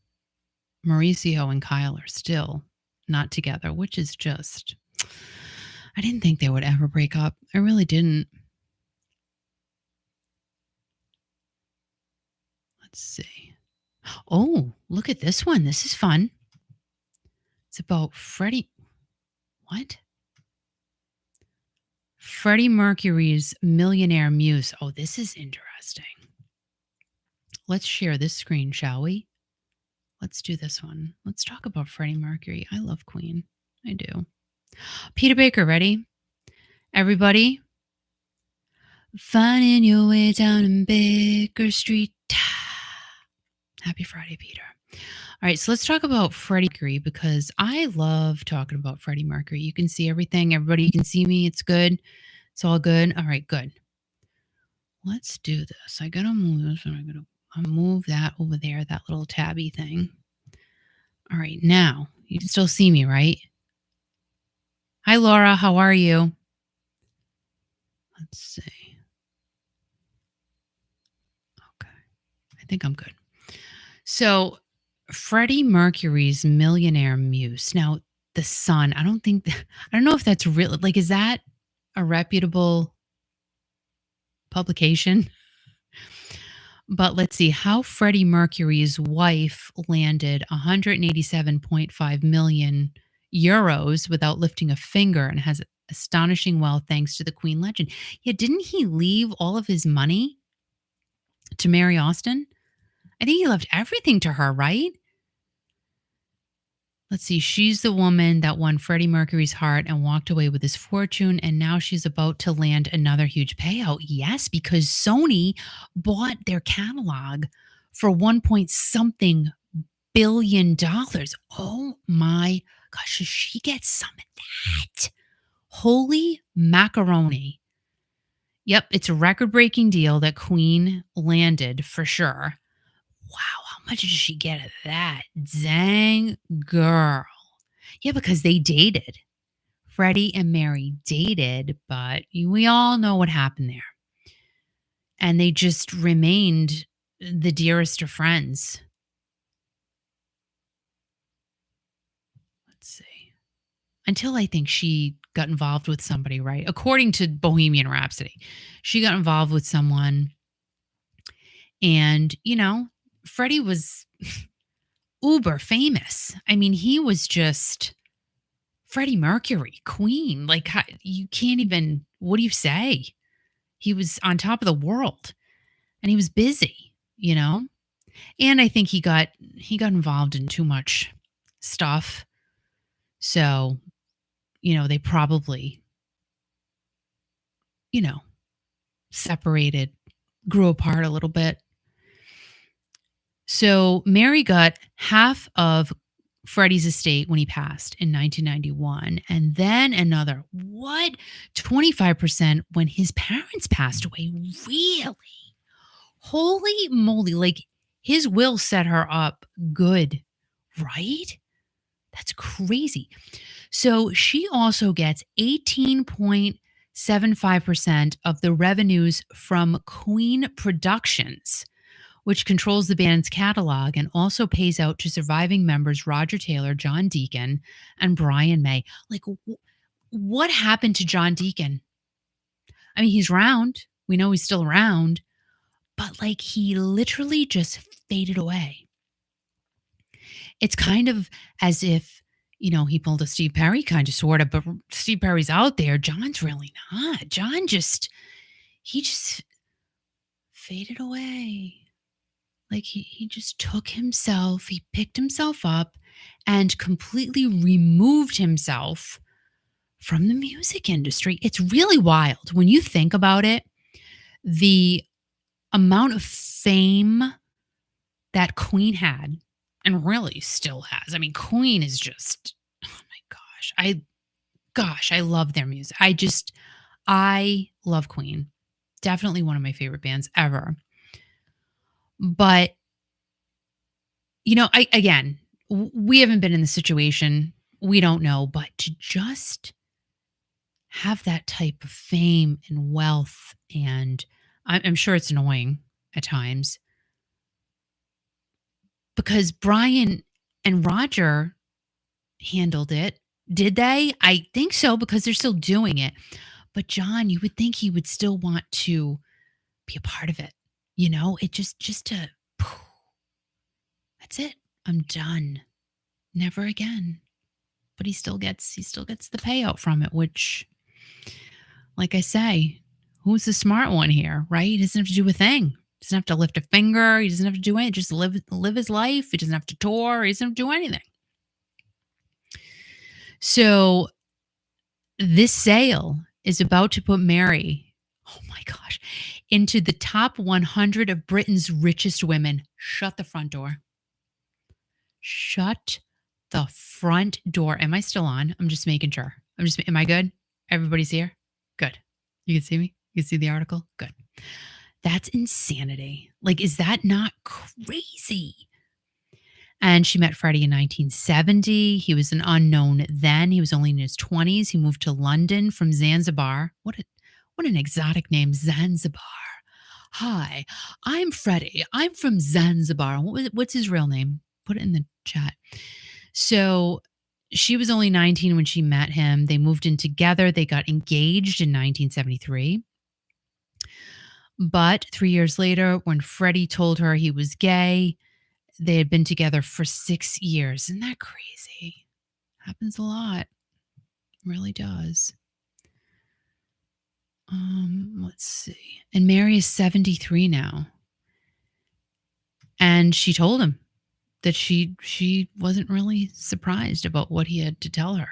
A: Mauricio and Kyle are still not together, which is just, I didn't think they would ever break up. I really didn't. Let's see. Oh, look at this one. This is fun. It's about Freddie. What? Freddie Mercury's Millionaire Muse. Oh, this is interesting. Let's share this screen, shall we? Let's do this one. Let's talk about Freddie Mercury. I love Queen. I do. Peter Baker, ready? Everybody? Finding your way down in Baker Street. Happy Friday, Peter. All right, so let's talk about Freddie Mercury because I love talking about Freddie Mercury. You can see everything. Everybody can see me. It's good. It's all good. All right, good. Let's do this. I got to move this and I'm going to move that over there, that little tabby thing. All right, now you can still see me, right? Hi, Laura. How are you? Let's see. Okay. I think I'm good. So, Freddie Mercury's Millionaire Muse. Now, The Sun, I don't know if that's real. Like, is that a reputable publication? But let's see how Freddie Mercury's wife landed 187.5 million euros without lifting a finger and has astonishing wealth thanks to the Queen legend. Yeah, didn't he leave all of his money to Mary Austin? I think he left everything to her, right? Let's see. She's the woman that won Freddie Mercury's heart and walked away with his fortune. And now she's about to land another huge payout. Yes, because Sony bought their catalog for 1 point something billion dollars. Oh my gosh, should she get some of that? Holy macaroni. Yep, it's a record-breaking deal that Queen landed for sure. Wow, how much did she get of that? Dang, girl. Yeah, because they dated Freddie and Mary dated, but we all know what happened there. And they just remained the dearest of friends. Let's see. Until I think she got involved with somebody, right? According to Bohemian Rhapsody, she got involved with someone. And, Freddie was uber famous. I mean, he was just Freddie Mercury, Queen. Like, you can't even, what do you say? He was on top of the world and he was busy, you know? And I think he got involved in too much stuff. So, they probably, you know, separated, grew apart a little bit. So Mary got half of Freddie's estate when he passed in 1991, and then another, 25% when his parents passed away. Really? Holy moly. Like, his will set her up good, right? That's crazy. So she also gets 18.75% of the revenues from Queen Productions, which controls the band's catalog and also pays out to surviving members Roger Taylor, John Deacon, and Brian May. Like, what happened to John Deacon? I mean, he's around. We know he's still around, but like, he literally just faded away. It's kind of as if, he pulled a Steve Perry kind of sort of, but Steve Perry's out there. John's really not. He just faded away. Like, he just took himself, he picked himself up and completely removed himself from the music industry. It's really wild when you think about it. The amount of fame that Queen had and really still has. I mean, Queen is just, oh my gosh. I love their music. I love Queen. Definitely one of my favorite bands ever. But, we haven't been in the situation. We don't know. But to just have that type of fame and wealth, and I'm sure it's annoying at times, because Brian and Roger handled it. Did they? I think so, because they're still doing it. But John, you would think he would still want to be a part of it. It just to, that's it. I'm done. Never again. But he still gets the payout from it, which, like I say, who's the smart one here, right? He doesn't have to do a thing. He doesn't have to lift a finger. He doesn't have to do anything. Just live his life. He doesn't have to tour. He doesn't have to do anything. So this sale is about to put Mary, oh my gosh, into the top 100 of Britain's richest women. Shut the front door. Shut the front door. Am I still on? I'm just making sure. Am I good? Everybody's here? Good. You can see me? You can see the article? Good. That's insanity. Like, is that not crazy? And she met Freddie in 1970. He was an unknown then. He was only in his 20s. He moved to London from Zanzibar. What an exotic name, Zanzibar. Hi, I'm Freddie. I'm from Zanzibar. What's his real name? Put it in the chat. So she was only 19 when she met him. They moved in together. They got engaged in 1973. But 3 years later, when Freddie told her he was gay, they had been together for 6 years. Isn't that crazy? Happens a lot. Really does. Let's see. And Mary is 73 now. And she told him that she wasn't really surprised about what he had to tell her.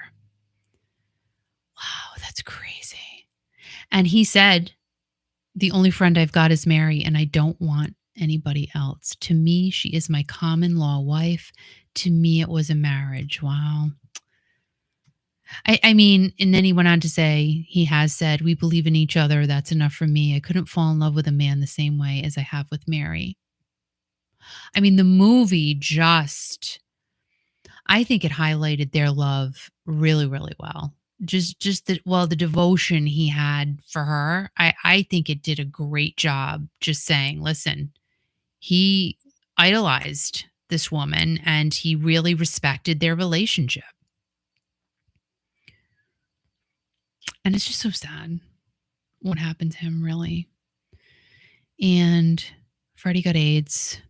A: Wow, that's crazy. And he said, the only friend I've got is Mary, and I don't want anybody else. To me, she is my common law wife. To me, it was a marriage. Wow. I mean, and then he went on to say, he has said, we believe in each other. That's enough for me. I couldn't fall in love with a man the same way as I have with Mary. I mean, the movie I think it highlighted their love really, really well. just the devotion he had for her. I think it did a great job just saying, listen, he idolized this woman and he really respected their relationship. And it's just so sad what happened to him, really. And Freddie got AIDS,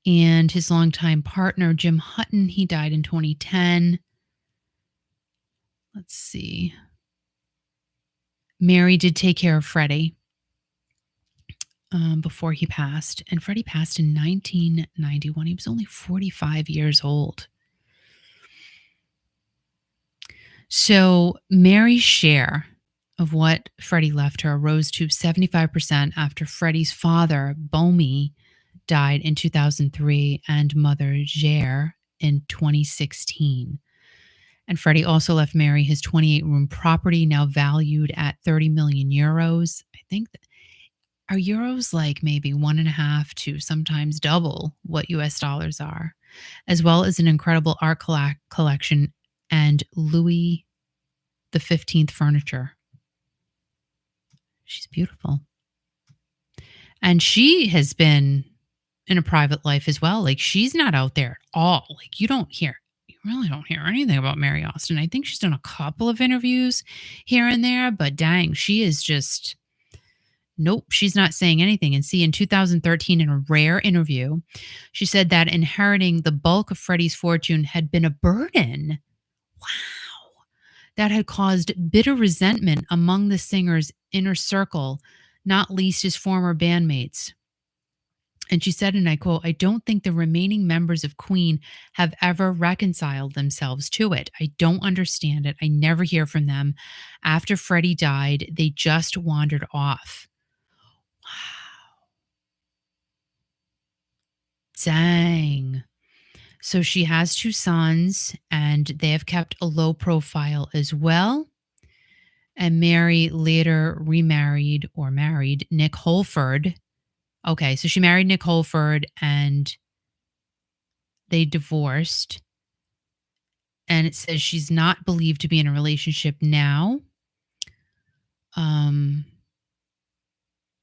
A: and his longtime partner, Jim Hutton, he died in 2010. Let's see. Mary did take care of Freddie before he passed, and Freddie passed in 1991. He was only 45 years old. So Mary's share of what Freddie left her rose to 75% after Freddie's father, Bomey, died in 2003 and mother, Jer, in 2016. And Freddie also left Mary his 28-room property, now valued at 30 million euros. I think that are euros like maybe 1.5 to sometimes double what US dollars are, as well as an incredible art collection and Louis the 15th furniture. She's beautiful. And she has been in a private life as well. Like, she's not out there at all. Like, you really don't hear anything about Mary Austin. I think she's done a couple of interviews here and there, but dang, she is just, nope, she's not saying anything. And see, in 2013, in a rare interview, she said that inheriting the bulk of Freddie's fortune had been a burden. Wow. That had caused bitter resentment among the singer's inner circle, not least his former bandmates. And she said, and I quote, "I don't think the remaining members of Queen have ever reconciled themselves to it. I don't understand it. I never hear from them. After Freddie died, they just wandered off." Wow. Dang. So she has 2 sons, and they have kept a low profile as well. And Mary later remarried or married Nick Holford. Okay, so she married Nick Holford and they divorced. And it says she's not believed to be in a relationship now. Um,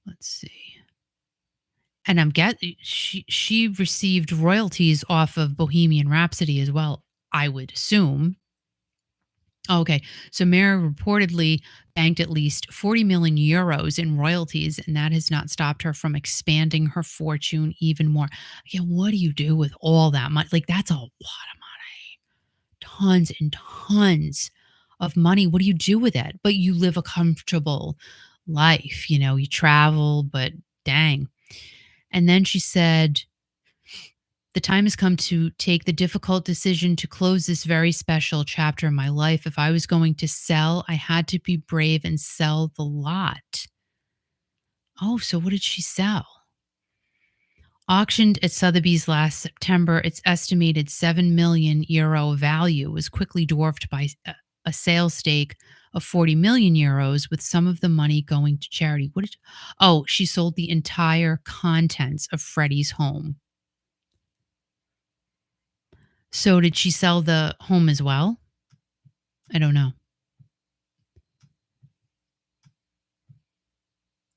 A: let's see. And I'm getting she received royalties off of Bohemian Rhapsody as well, I would assume. Okay, so Mary reportedly banked at least 40 million euros in royalties, and that has not stopped her from expanding her fortune even more. Again, what do you do with all that money? Like, that's a lot of money. Tons and tons of money. What do you do with it? But you live a comfortable life, you travel, but dang. And then she said, "The time has come to take the difficult decision to close this very special chapter in my life. If I was going to sell, I had to be brave and sell the lot." Oh, so what did she sell? Auctioned at Sotheby's last September, its estimated 7 million euro value was quickly dwarfed by a sales stake of 40 million euros, with some of the money going to charity. She sold the entire contents of Freddie's home. So did she sell the home as well? I don't know.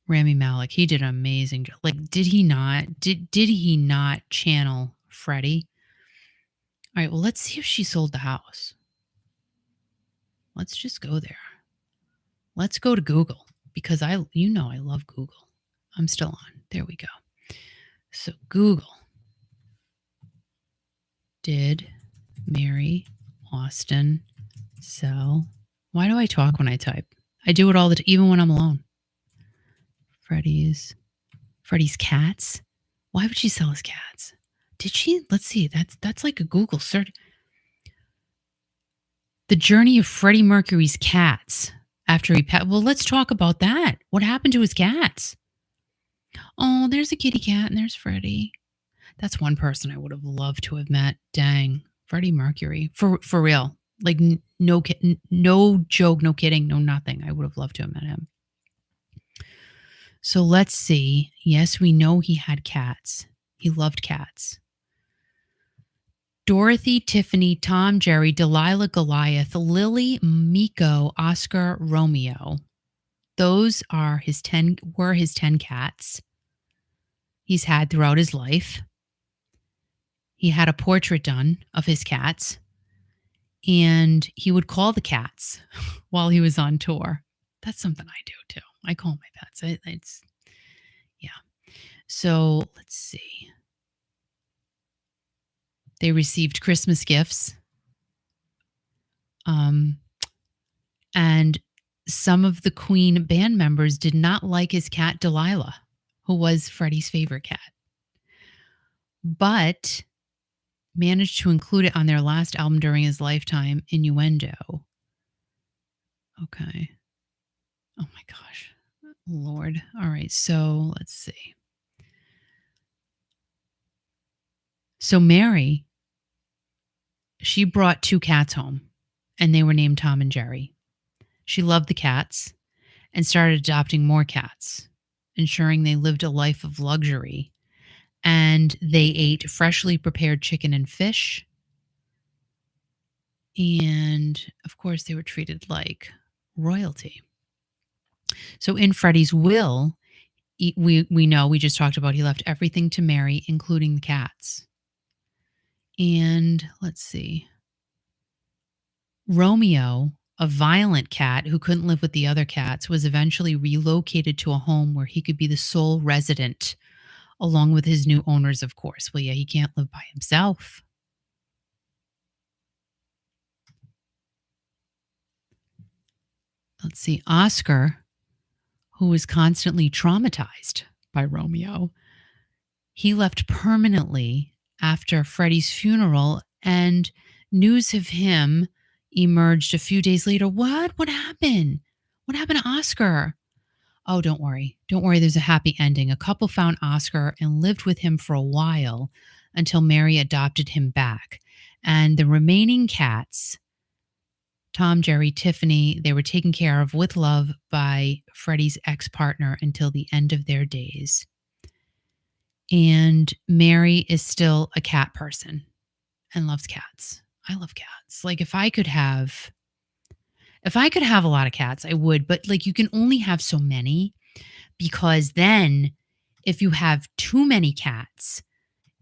A: Rami Malek, he did an amazing job. Like, did he not channel Freddie? All right, well, let's see if she sold the house. Let's just go there. Let's go to Google, because I love Google. I'm still on. There we go. So Google. Did Mary Austin sell? Why do I talk when I type? I do it all the time, even when I'm alone. Freddie's cats. Why would she sell his cats? Did she? Let's see. That's like a Google search. The journey of Freddie Mercury's cats after he passed. Well, let's talk about that. What happened to his cats? Oh, there's a kitty cat and there's Freddie. That's one person I would have loved to have met. Dang, Freddie Mercury, for real. Like, no joke, no kidding, no nothing. I would have loved to have met him. So let's see. Yes, we know he had cats. He loved cats. Dorothy, Tiffany, Tom, Jerry, Delilah, Goliath, Lily, Miko, Oscar, Romeo. Those are his 10 cats he's had throughout his life. He had a portrait done of his cats, and he would call the cats while he was on tour. That's something I do too. I call my pets. It's yeah. So let's see. They received Christmas gifts. And some of the Queen band members did not like his cat Delilah, who was Freddie's favorite cat, but managed to include it on their last album during his lifetime, Innuendo. Okay. Oh my gosh. Lord. All right. So let's see. So Mary, she brought 2 cats home, and they were named Tom and Jerry. She loved the cats and started adopting more cats, ensuring they lived a life of luxury. And they ate freshly prepared chicken and fish. And of course, they were treated like royalty. So in Freddie's will, we know, we just talked about, he left everything to Mary, including the cats. And let's see. Romeo, a violent cat who couldn't live with the other cats, was eventually relocated to a home where he could be the sole resident, along with his new owners, of course. Well, yeah, he can't live by himself. Let's see. Oscar, who was constantly traumatized by Romeo, he left permanently after Freddie's funeral, and news of him emerged a few days later. What? What happened? What happened to Oscar? Oh, don't worry. Don't worry. There's a happy ending. A couple found Oscar and lived with him for a while until Mary adopted him back. And the remaining cats, Tom, Jerry, Tiffany, they were taken care of with love by Freddie's ex-partner until the end of their days. And Mary is still a cat person and loves cats. I love cats. Like if I could have a lot of cats, I would, but like you can only have so many, because then if you have too many cats,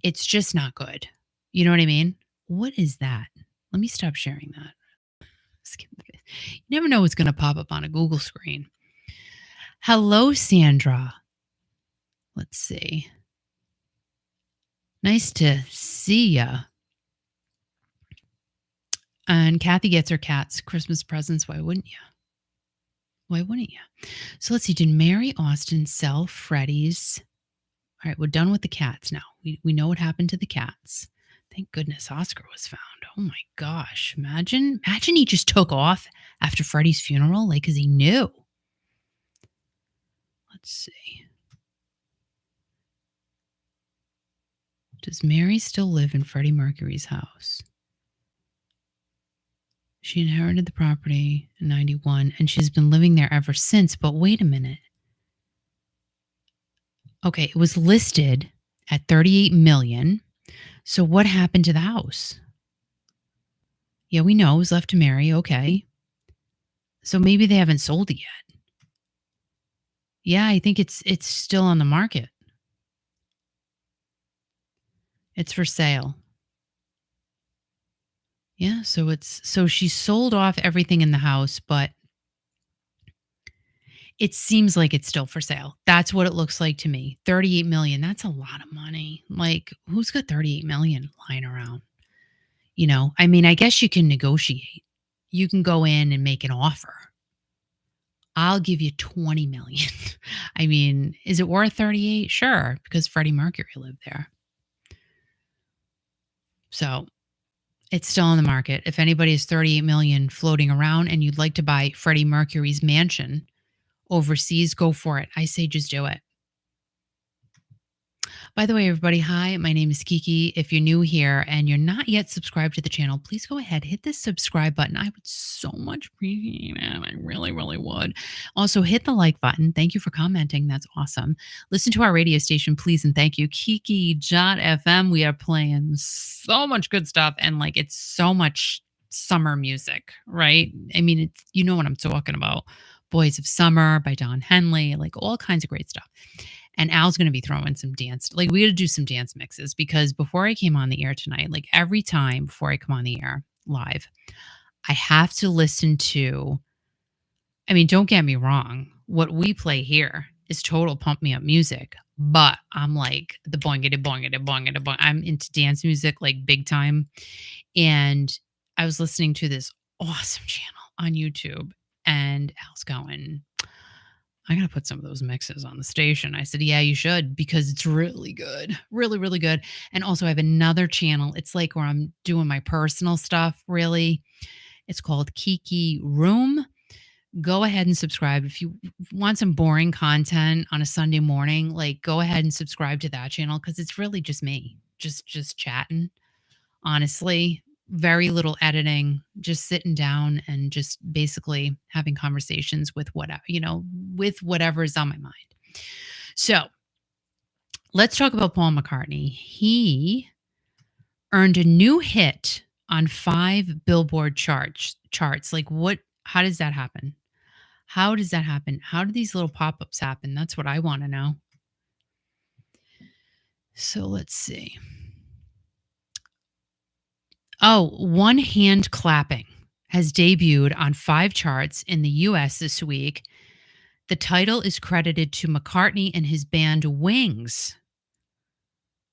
A: it's just not good. You know what I mean? What is that? Let me stop sharing that. You never know what's going to pop up on a Google screen. Hello, Sandra. Let's see. Nice to see ya. And Kathy gets her cats Christmas presents. Why wouldn't you? Why wouldn't you? So let's see. Did Mary Austin sell Freddie's? All right, we're done with the cats now. We know what happened to the cats. Thank goodness Oscar was found. Oh my gosh. Imagine he just took off after Freddie's funeral, like, because he knew. Let's see. Does Mary still live in Freddie Mercury's house? She inherited the property in 91, and she's been living there ever since. But wait a minute. Okay, it was listed at $38 million. So what happened to the house? Yeah, we know it was left to Mary. Okay. So maybe they haven't sold it yet. Yeah, I think it's still on the market. It's for sale. Yeah, so she sold off everything in the house, but it seems like it's still for sale. That's what it looks like to me. 38 million, that's a lot of money. Like, who's got 38 million lying around? You know, I mean, I guess you can negotiate. You can go in and make an offer. I'll give you 20 million. I mean, is it worth 38? Sure, because Freddie Mercury lived there. So it's still on the market. If anybody has 38 million floating around and you'd like to buy Freddie Mercury's mansion overseas, go for it. I say just do it. By the way, everybody, hi, my name is Kiki. If you're new here and you're not yet subscribed to the channel, please go ahead, hit the subscribe button. I would so much appreciate it. I really, really would. Also, hit the like button. Thank you for commenting. That's awesome. Listen to our radio station, please, and thank you. Kiki.fm. We are playing so much good stuff, and like it's so much summer music, right? I mean, it's you know what I'm talking about. Boys of Summer by Don Henley, like all kinds of great stuff. And Al's going to be throwing some dance. Like we got to do some dance mixes because before I came on the air tonight, like every time before I come on the air live, I have to listen to. I mean, don't get me wrong. What we play here is total pump me up music, but I'm like the boingity boingity boingity boing. I'm into dance music like big time, and I was listening to this awesome channel on YouTube, and Al's going, I gotta put some of those mixes on the station. I said, yeah, you should, because it's really good. Really, really good. And also I have another channel. It's like where I'm doing my personal stuff, really. It's called Kiki Room. Go ahead and subscribe. If you want some boring content on a Sunday morning, like go ahead and subscribe to that channel because it's really just me. Just chatting. Honestly. Very little editing, just sitting down and just basically having conversations with whatever, with whatever's on my mind. So let's talk about Paul McCartney. He earned a new hit on 5 Billboard charts. Like what, how does that happen? How does that happen? How do these little pop-ups happen? That's what I want to know. So let's see. Oh, One Hand Clapping has debuted on 5 charts in the US this week. The title is credited to McCartney and his band Wings,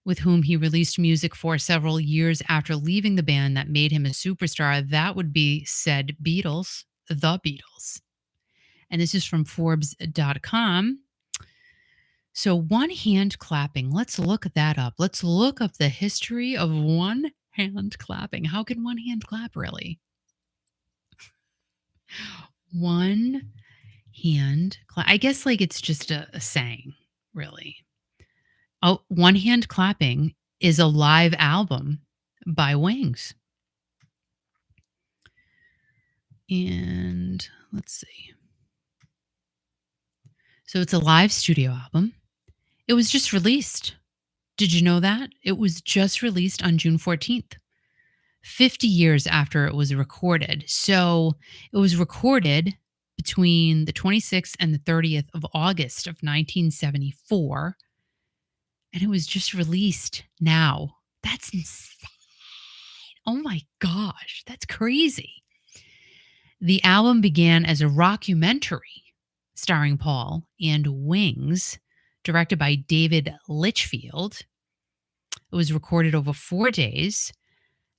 A: with whom he released music for several years after leaving the band that made him a superstar. That would be said Beatles, the Beatles. And this is from Forbes.com. So, one hand clapping, let's look that up. Let's look up the history of one hand clapping. How can one hand clap, really? One hand clap. I guess like it's just a saying, really. Oh, One Hand Clapping is a live album by Wings. And let's see. So it's a live studio album. It was just released. Did you know that? It was just released on June 14th, 50 years after it was recorded. So it was recorded between the 26th and the 30th of August of 1974. And it was just released now. That's insane. Oh my gosh, that's crazy. The album began as a rockumentary starring Paul and Wings, directed by David Litchfield. It was recorded over 4 days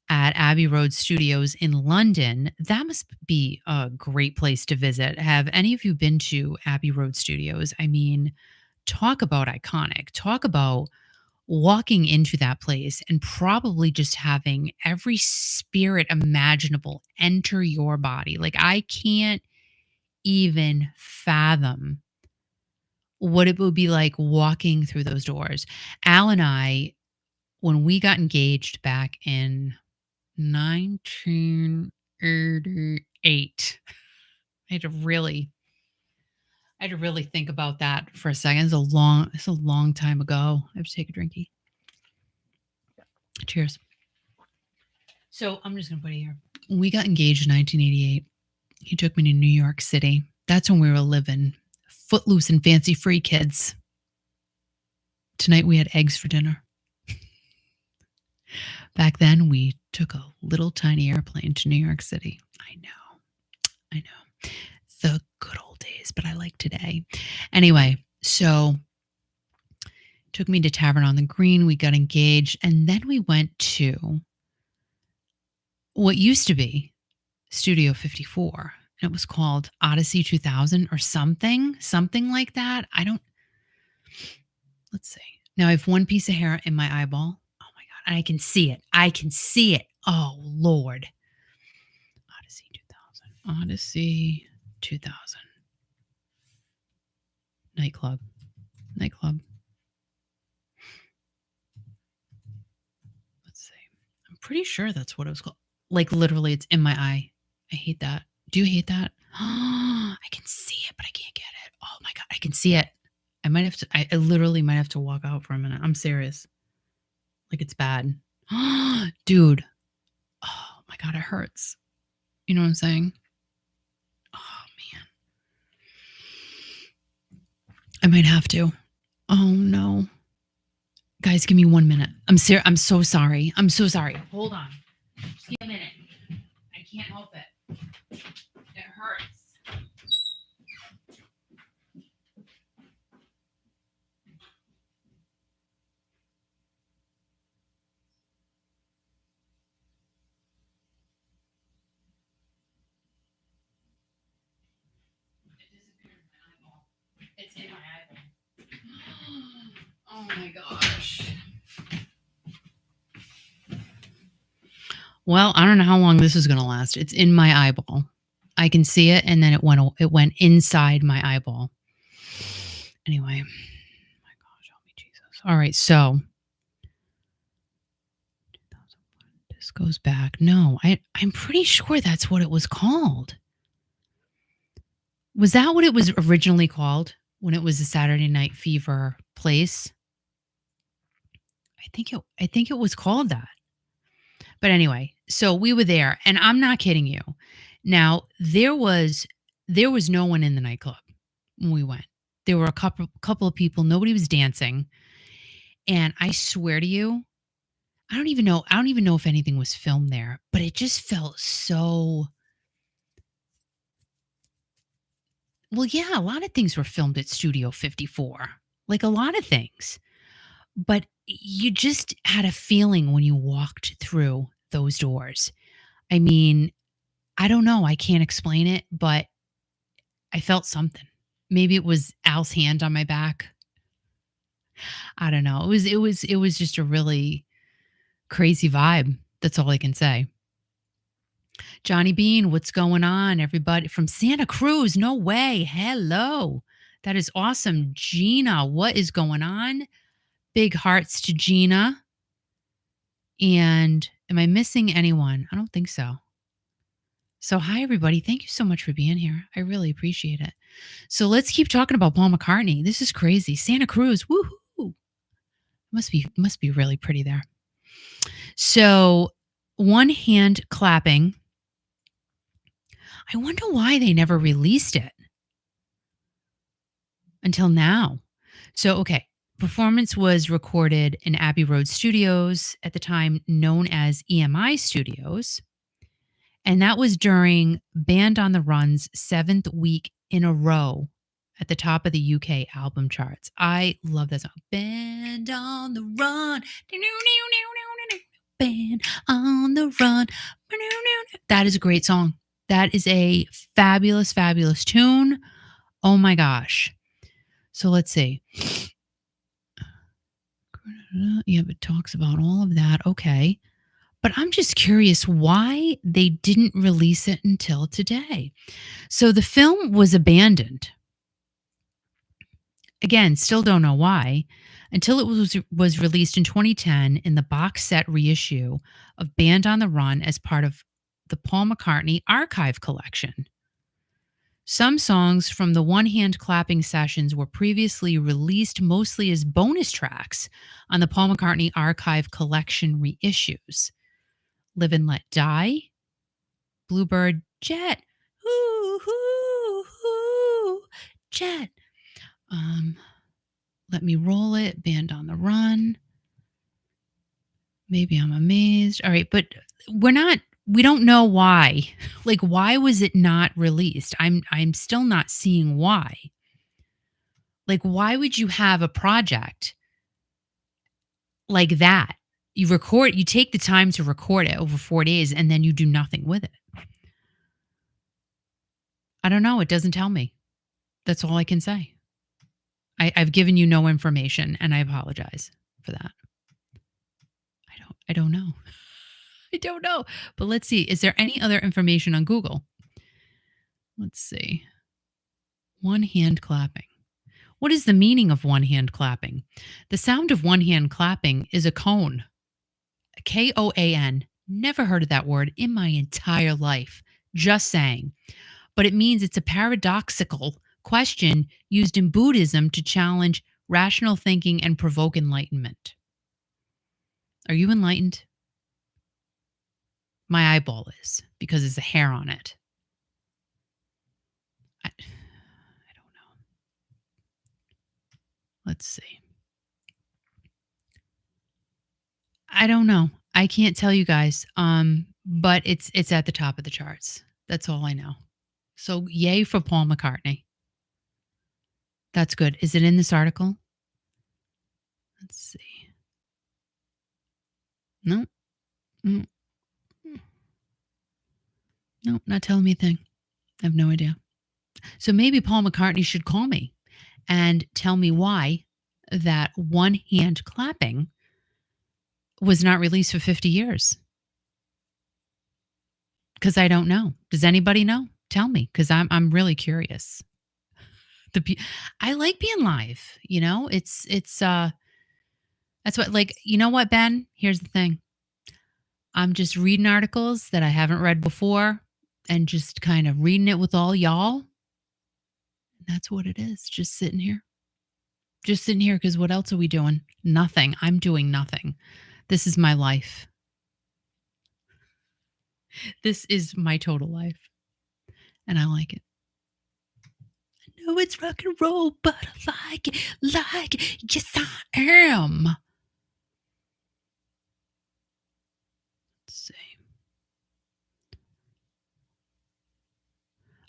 A: at Abbey Road Studios in London. That must be a great place to visit. Have any of you been to Abbey Road Studios? I mean, talk about iconic. Talk about walking into that place and probably just having every spirit imaginable enter your body. Like, I can't even fathom what it would be like walking through those doors. Al and I, when we got engaged back in 1988, I had to really think about that for a second. It's a long time ago. I have to take a drinky. Cheers. So I'm just gonna put it here. When we got engaged in 1988, he took me to New York City. That's when we were living footloose and fancy free, kids. Tonight we had eggs for dinner. Back then we took a little tiny airplane to New York City. I know. The good old days, but I like today. Anyway, so took me to Tavern on the Green. We got engaged, and then we went to what used to be Studio 54. And it was called Odyssey 2000 or something like that. Let's see. Now I have one piece of hair in my eyeball. Oh my God. And I can see it. Oh Lord. Odyssey 2000. Nightclub. pretty sure that's what it was called. Like, literally, it's in my eye. I hate that. Do you hate that? I can see it, but I can't get it. Oh my god, I can see it. I literally might have to walk out for a minute. I'm serious. Like, it's bad. Dude. Oh my god, it hurts. You know what I'm saying? Oh man. I might have to. Oh no. Guys, give me 1 minute. I'm so sorry. I'm so sorry. Hold on. Just give me a minute. I can't help it. It hurts. It disappeared in my eyeball. It's in my eyeball. Oh my gosh. Well, I don't know how long this is going to last. It's in my eyeball. I can see it, and then it went inside my eyeball. Anyway, my gosh, help me Jesus. All right, so this goes back. No, I'm pretty sure that's what it was called. Was that what it was originally called when it was a Saturday Night Fever place? I think it was called that. But anyway, so we were there, and I'm not kidding you. Now, there was no one in the nightclub when we went. There were a couple of people, nobody was dancing. And I swear to you, I don't even know if anything was filmed there, but it just felt so. Well, yeah, a lot of things were filmed at Studio 54. Like a lot of things. But you just had a feeling when you walked through those doors. I mean, I don't know, I can't explain it, but I felt something. Maybe it was Al's hand on my back. I don't know. It was just a really crazy vibe. That's all I can say. Johnny Bean, what's going on? Everybody from Santa Cruz. No way. Hello. That is awesome. Gina, what is going on? Big hearts to Gina. And am I missing anyone? I don't think so. So, hi, everybody. Thank you so much for being here. I really appreciate it. So, let's keep talking about Paul McCartney. This is crazy. Santa Cruz. Woohoo. Must be really pretty there. So, one hand clapping. I wonder why they never released it until now. So, okay. Performance was recorded in Abbey Road Studios, at the time known as EMI Studios. And that was during Band on the Run's 7th week in a row at the top of the UK album charts. I love that song. Band on the Run. Band on the Run. That is a great song. That is a fabulous, fabulous tune. Oh my gosh. So let's see. Yeah, it talks about all of that. Okay. But I'm just curious why they didn't release it until today. So the film was abandoned. Again, still don't know why, until it was released in 2010 in the box set reissue of Band on the Run as part of the Paul McCartney Archive Collection. Some songs from the one-hand clapping sessions were previously released mostly as bonus tracks on the Paul McCartney Archive Collection reissues. Live and Let Die, Bluebird Jet, ooh, ooh, ooh, Jet. Let Me Roll It, Band on the Run. Maybe I'm Amazed. All right, but we don't know why. Like, why was it not released? I'm still not seeing why. Like, why would you have a project like that? You take the time to record it over 4 days, and then you do nothing with it. I don't know. It doesn't tell me. That's all I can say. I've given you no information, and I apologize for that. I don't know. I don't know. But let's see. Is there any other information on Google? Let's see. One hand clapping. What is the meaning of one hand clapping? The sound of one hand clapping is a cone. Koan. Never heard of that word in my entire life. Just saying. But it means it's a paradoxical question used in Buddhism to challenge rational thinking and provoke enlightenment. Are you enlightened? My eyeball is because there's a hair on it. I don't know. Let's see. I don't know. I can't tell you guys. But it's at the top of the charts. That's all I know. So yay for Paul McCartney. That's good. Is it in this article? Let's see. No. Mm, no, not telling me a thing. I have no idea. So maybe Paul McCartney should call me and tell me why that one hand clapping was not released for 50 years. Because I don't know. Does anybody know? Tell me, because I'm really curious. I like being live. It's that's what, like, you know what, Ben? Here's the thing. I'm just reading articles that I haven't read before and just kind of reading it with all y'all. That's what it is. Just sitting here. Just sitting here, because what else are we doing? Nothing. I'm doing nothing. This is my life. This is my total life. And I like it. I know it's rock and roll, but I like it. Yes, I am. Let's see.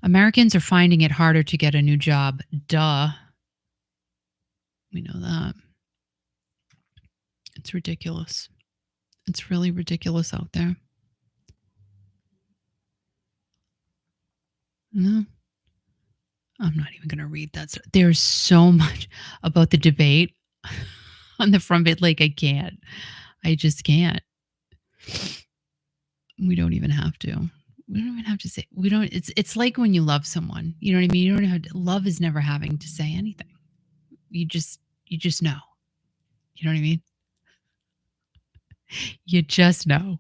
A: Americans are finding it harder to get a new job. Duh. We know that. It's ridiculous. It's really ridiculous out there. No. I'm not even going to read that. There's so much about the debate on the front page. Like, I can't. I just can't. We don't even have to. We don't even have to say. We don't. It's like when you love someone. You know what I mean? You don't have to, love is never having to say anything. You just know. You know what I mean? You just know.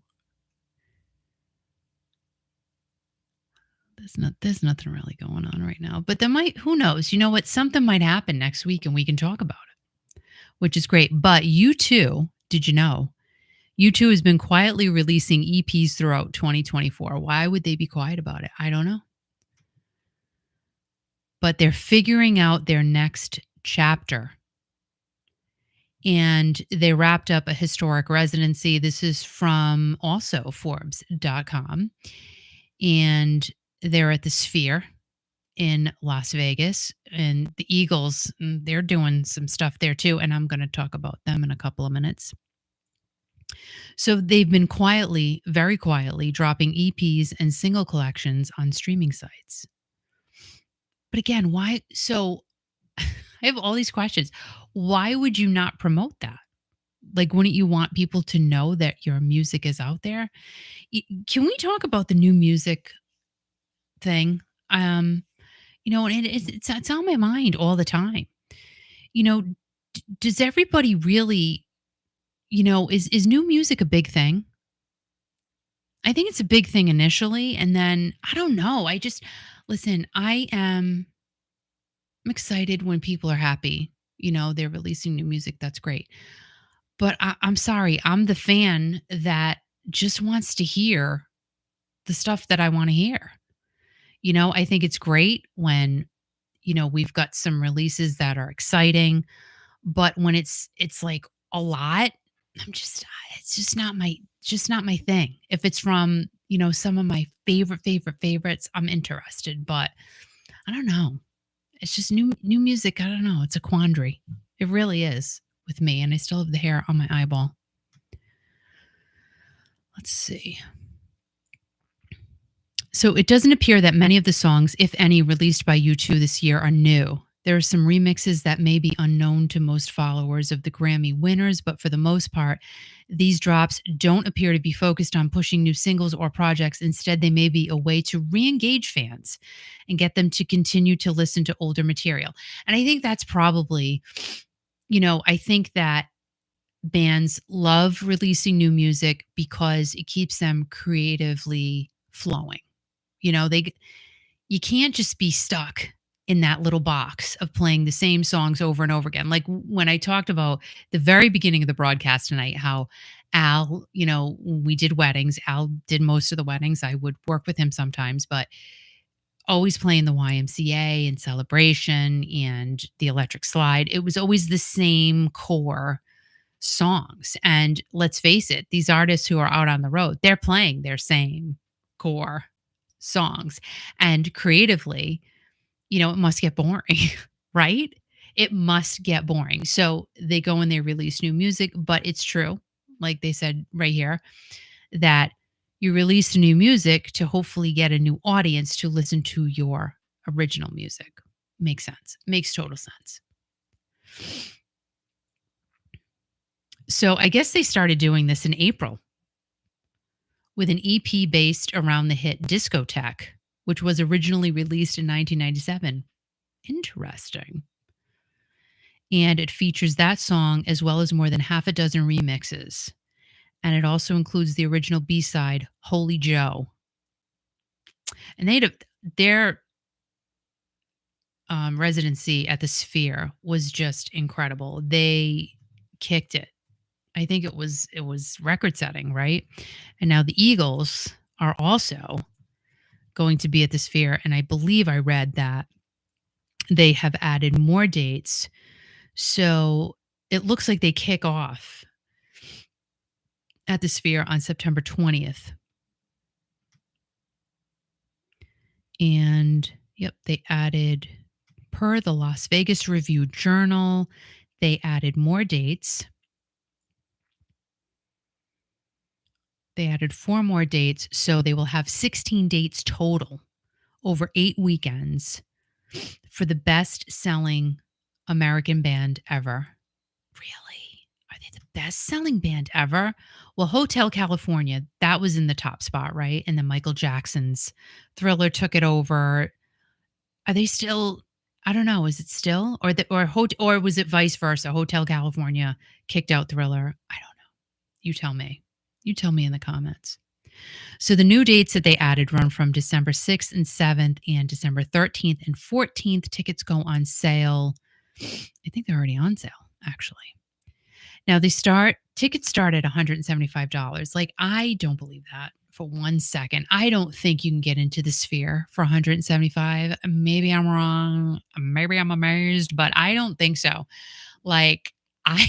A: There's nothing really going on right now. But who knows? You know what? Something might happen next week and we can talk about it, which is great. But U2, did you know? U2 has been quietly releasing EPs throughout 2024. Why would they be quiet about it? I don't know. But they're figuring out their next chapter. And they wrapped up a historic residency. This is from also Forbes.com. And they're at the Sphere in Las Vegas. And the Eagles, they're doing some stuff there too. And I'm going to talk about them in a couple of minutes. So they've been very quietly dropping EPs and single collections on streaming sites. But again, why? So I have all these questions. Why would you not promote that? Like, wouldn't you want people to know that your music is out there? Can we talk about the new music thing? And it's on my mind all the time. Does everybody really, is new music a big thing? I think it's a big thing initially, and then I don't know. Listen, I'm excited when people are happy. They're releasing new music. That's great. But I'm sorry, I'm the fan that just wants to hear the stuff that I want to hear. I think it's great when, we've got some releases that are exciting, but when it's like a lot, it's just not my thing. If it's from, some of my favorites, I'm interested, but I don't know. It's just new music. I don't know. It's a quandary. It really is with me. And I still have the hair on my eyeball. Let's see. So it doesn't appear that many of the songs, if any, released by U2 this year are new. There are some remixes that may be unknown to most followers of the Grammy winners, but for the most part, these drops don't appear to be focused on pushing new singles or projects. Instead, they may be a way to re-engage fans and get them to continue to listen to older material. And I think that's probably, I think that bands love releasing new music because it keeps them creatively flowing. You know, you can't just be stuck in that little box of playing the same songs over and over again. Like when I talked about the very beginning of the broadcast tonight, how Al, we did weddings. Al did most of the weddings. I would work with him sometimes, but always playing the YMCA and Celebration and the Electric Slide. It was always the same core songs. And let's face it, these artists who are out on the road, they're playing their same core songs. And creatively, it must get boring, right? It must get boring. So they go and they release new music, but it's true, like they said right here, that you release new music to hopefully get a new audience to listen to your original music. Makes sense. Makes total sense. So I guess they started doing this in April with an EP based around the hit Discotheque, which was originally released in 1997. Interesting. And it features that song as well as more than half a dozen remixes. And it also includes the original B-side, Holy Joe. And their residency at the Sphere was just incredible. They kicked it. I think it was record setting, right? And now the Eagles are also going to be at the Sphere, and I believe I read that they have added more dates. So it looks like they kick off at the Sphere on September 20th. And yep, they added, per the Las Vegas Review Journal, they added more dates. They added 4 more dates, so they will have 16 dates total over 8 weekends for the best-selling American band ever. Really? Are they the best-selling band ever? Well, Hotel California, that was in the top spot, right? And then Michael Jackson's Thriller took it over. Are they still? I don't know. Is it still, or was it vice versa? Hotel California kicked out Thriller. I don't know. You tell me. You tell me in the comments. So the new dates that they added run from December 6th and 7th and December 13th and 14th. Tickets go on sale. I think they're already on sale, actually. Now tickets start at $175. Like, I don't believe that for 1 second. I don't think you can get into the Sphere for $175. Maybe I'm wrong. Maybe I'm amazed, but I don't think so. Like, I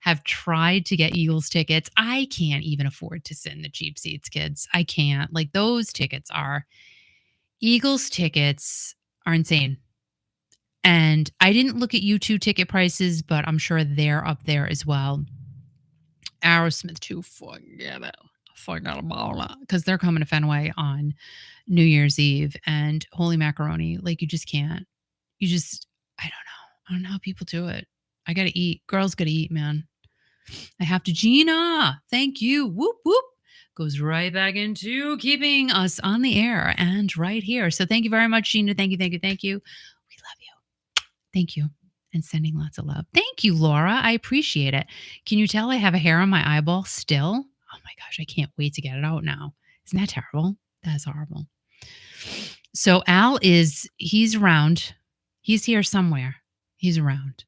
A: have tried to get Eagles tickets. I can't even afford to sit in the cheap seats, kids. I can't. Like, Eagles tickets are insane. And I didn't look at U2 ticket prices, but I'm sure they're up there as well. Aerosmith too, forget it. Forget about it. Because they're coming to Fenway on New Year's Eve, and holy macaroni, like, you just can't. I don't know. I don't know how people do it. I gotta eat. Girls gotta eat, man. I have to. Gina, thank you. Whoop, whoop. Goes right back into keeping us on the air and right here. So thank you very much, Gina. Thank you, thank you, thank you. We love you. Thank you. And sending lots of love. Thank you, Laura. I appreciate it. Can you tell I have a hair on my eyeball still? Oh my gosh, I can't wait to get it out now. Isn't that terrible? That's horrible. So he's around. He's here somewhere. He's around.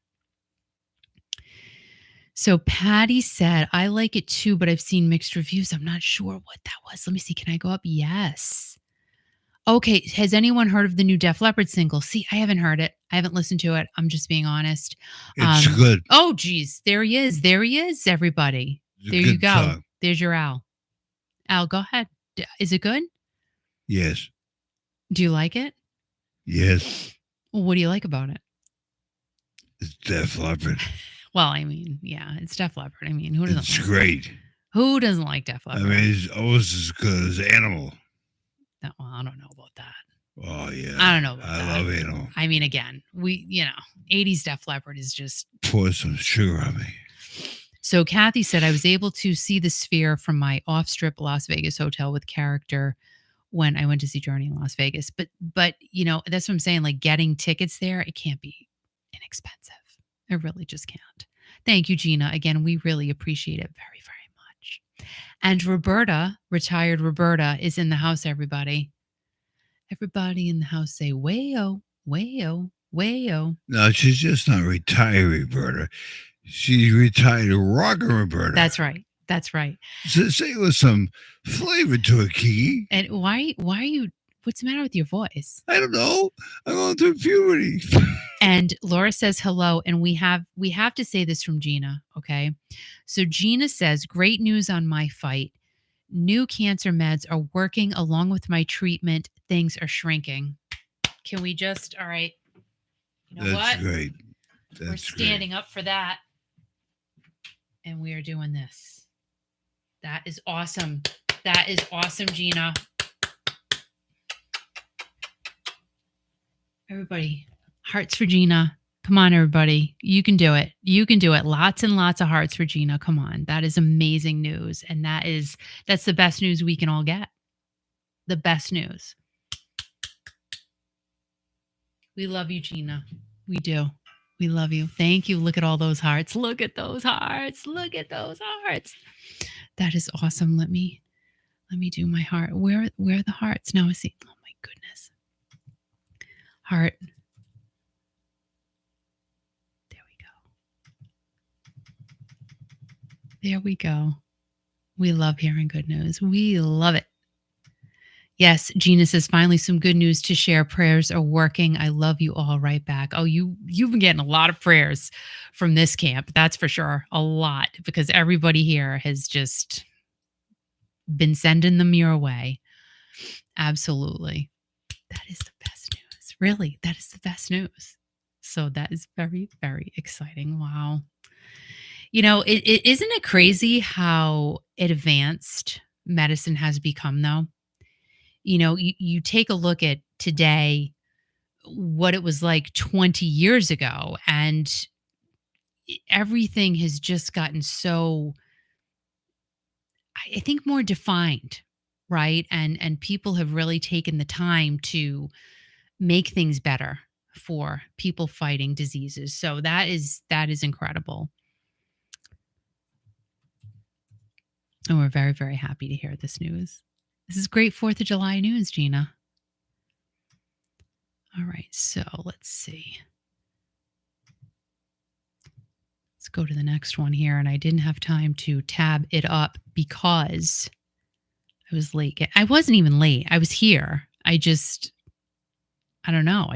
A: So Patty said, I like it too, but I've seen mixed reviews. I'm not sure what that was. Let me see. Can I go up? Yes. Okay. Has anyone heard of the new Def Leppard single? See, I haven't heard it. I haven't listened to it. I'm just being honest.
B: It's good.
A: Oh, geez. There he is. There he is, everybody. There you go. Song. There's your Al. Al, go ahead. Is it good?
B: Yes.
A: Do you like it?
B: Yes.
A: Well, what do you like about it?
B: It's Def Leppard.
A: Well, I mean, yeah, it's Def Leppard. I mean, who doesn't?
B: It's great.
A: Who doesn't like Def Leppard?
B: I mean, it's almost as good as Animal.
A: Well, I don't know about that.
B: Oh yeah,
A: I don't know about that.
B: I love Animal.
A: I mean, again, 80s Def Leppard is just
B: pour some sugar on me.
A: So Kathy said, I was able to see the Sphere from my off-strip Las Vegas hotel with character when I went to see Journey in Las Vegas. But that's what I'm saying. Like, getting tickets there, it can't be inexpensive. It really just can't. Thank you, Gina. Again, we really appreciate it very, very much. And Roberta, retired Roberta, is in the house, everybody. Everybody in the house say, way-o, way-o, way-o.
B: No, she's just not retired, Roberta. She's retired rockin' Roberta.
A: That's right. That's right.
B: So say it with some flavor to it, Kiki.
A: And why are you, what's the matter with your voice?
B: I don't know. I'm going through puberty.
A: And Laura says hello, and we have to say this from Gina, okay? So Gina says, great news on my fight. New cancer meds are working along with my treatment. Things are shrinking. Can we just, all right. You know
B: That's
A: what?
B: great.
A: We're standing up for that. And we are doing this. That is awesome. That is awesome, Gina. Everybody, hearts for Gina. Come on, everybody. You can do it. You can do it. Lots and lots of hearts for Gina. Come on. That is amazing news. And that's the best news we can all get. The best news. We love you, Gina. We do. We love you. Thank you. Look at all those hearts. Look at those hearts. Look at those hearts. That is awesome. Let me do my heart. Where are the hearts? Now I see. Oh my goodness. Heart. There we go. There we go. We love hearing good news. We love it. Yes, Gina says, finally some good news to share. Prayers are working. I love you all right back. Oh, you've been getting a lot of prayers from this camp. That's for sure. A lot, because everybody here has just been sending them your way. Absolutely. That is the best news. Really, that is the best news. So that is very, very exciting. Wow. You know, isn't it crazy how advanced medicine has become, though? You know, you take a look at today, what it was like 20 years ago, and everything has just gotten so, I think, more defined, right? And people have really taken the time to make things better for people fighting diseases. So that is incredible. And we're very, very happy to hear this news. This is great 4th of July news, Gina. All right, so let's see. Let's go to the next one here. And I didn't have time to tab it up because I was late. I wasn't even late. I was here. I don't know.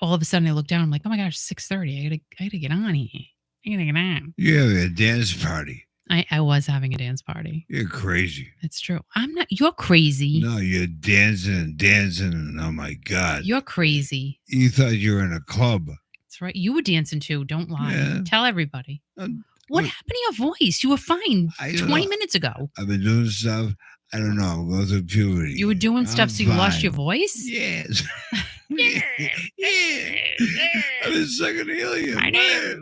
A: All of a sudden I looked down. I'm like, oh my gosh, 6:30. I gotta get on here. I gotta get on.
B: Yeah, a dance party.
A: I was having a dance party.
B: You're crazy.
A: It's true. I'm not. You're crazy.
B: No, you're dancing and dancing, and oh my God.
A: You're crazy.
B: You thought you were in a club.
A: That's right. You were dancing too. Don't lie.
B: Yeah.
A: Tell everybody. What happened to your voice? You were fine 20 minutes ago.
B: I've been doing stuff. I don't know. I'm going through puberty.
A: You were doing stuff so you lost your voice?
B: Yes. yeah. I've been sucking helium.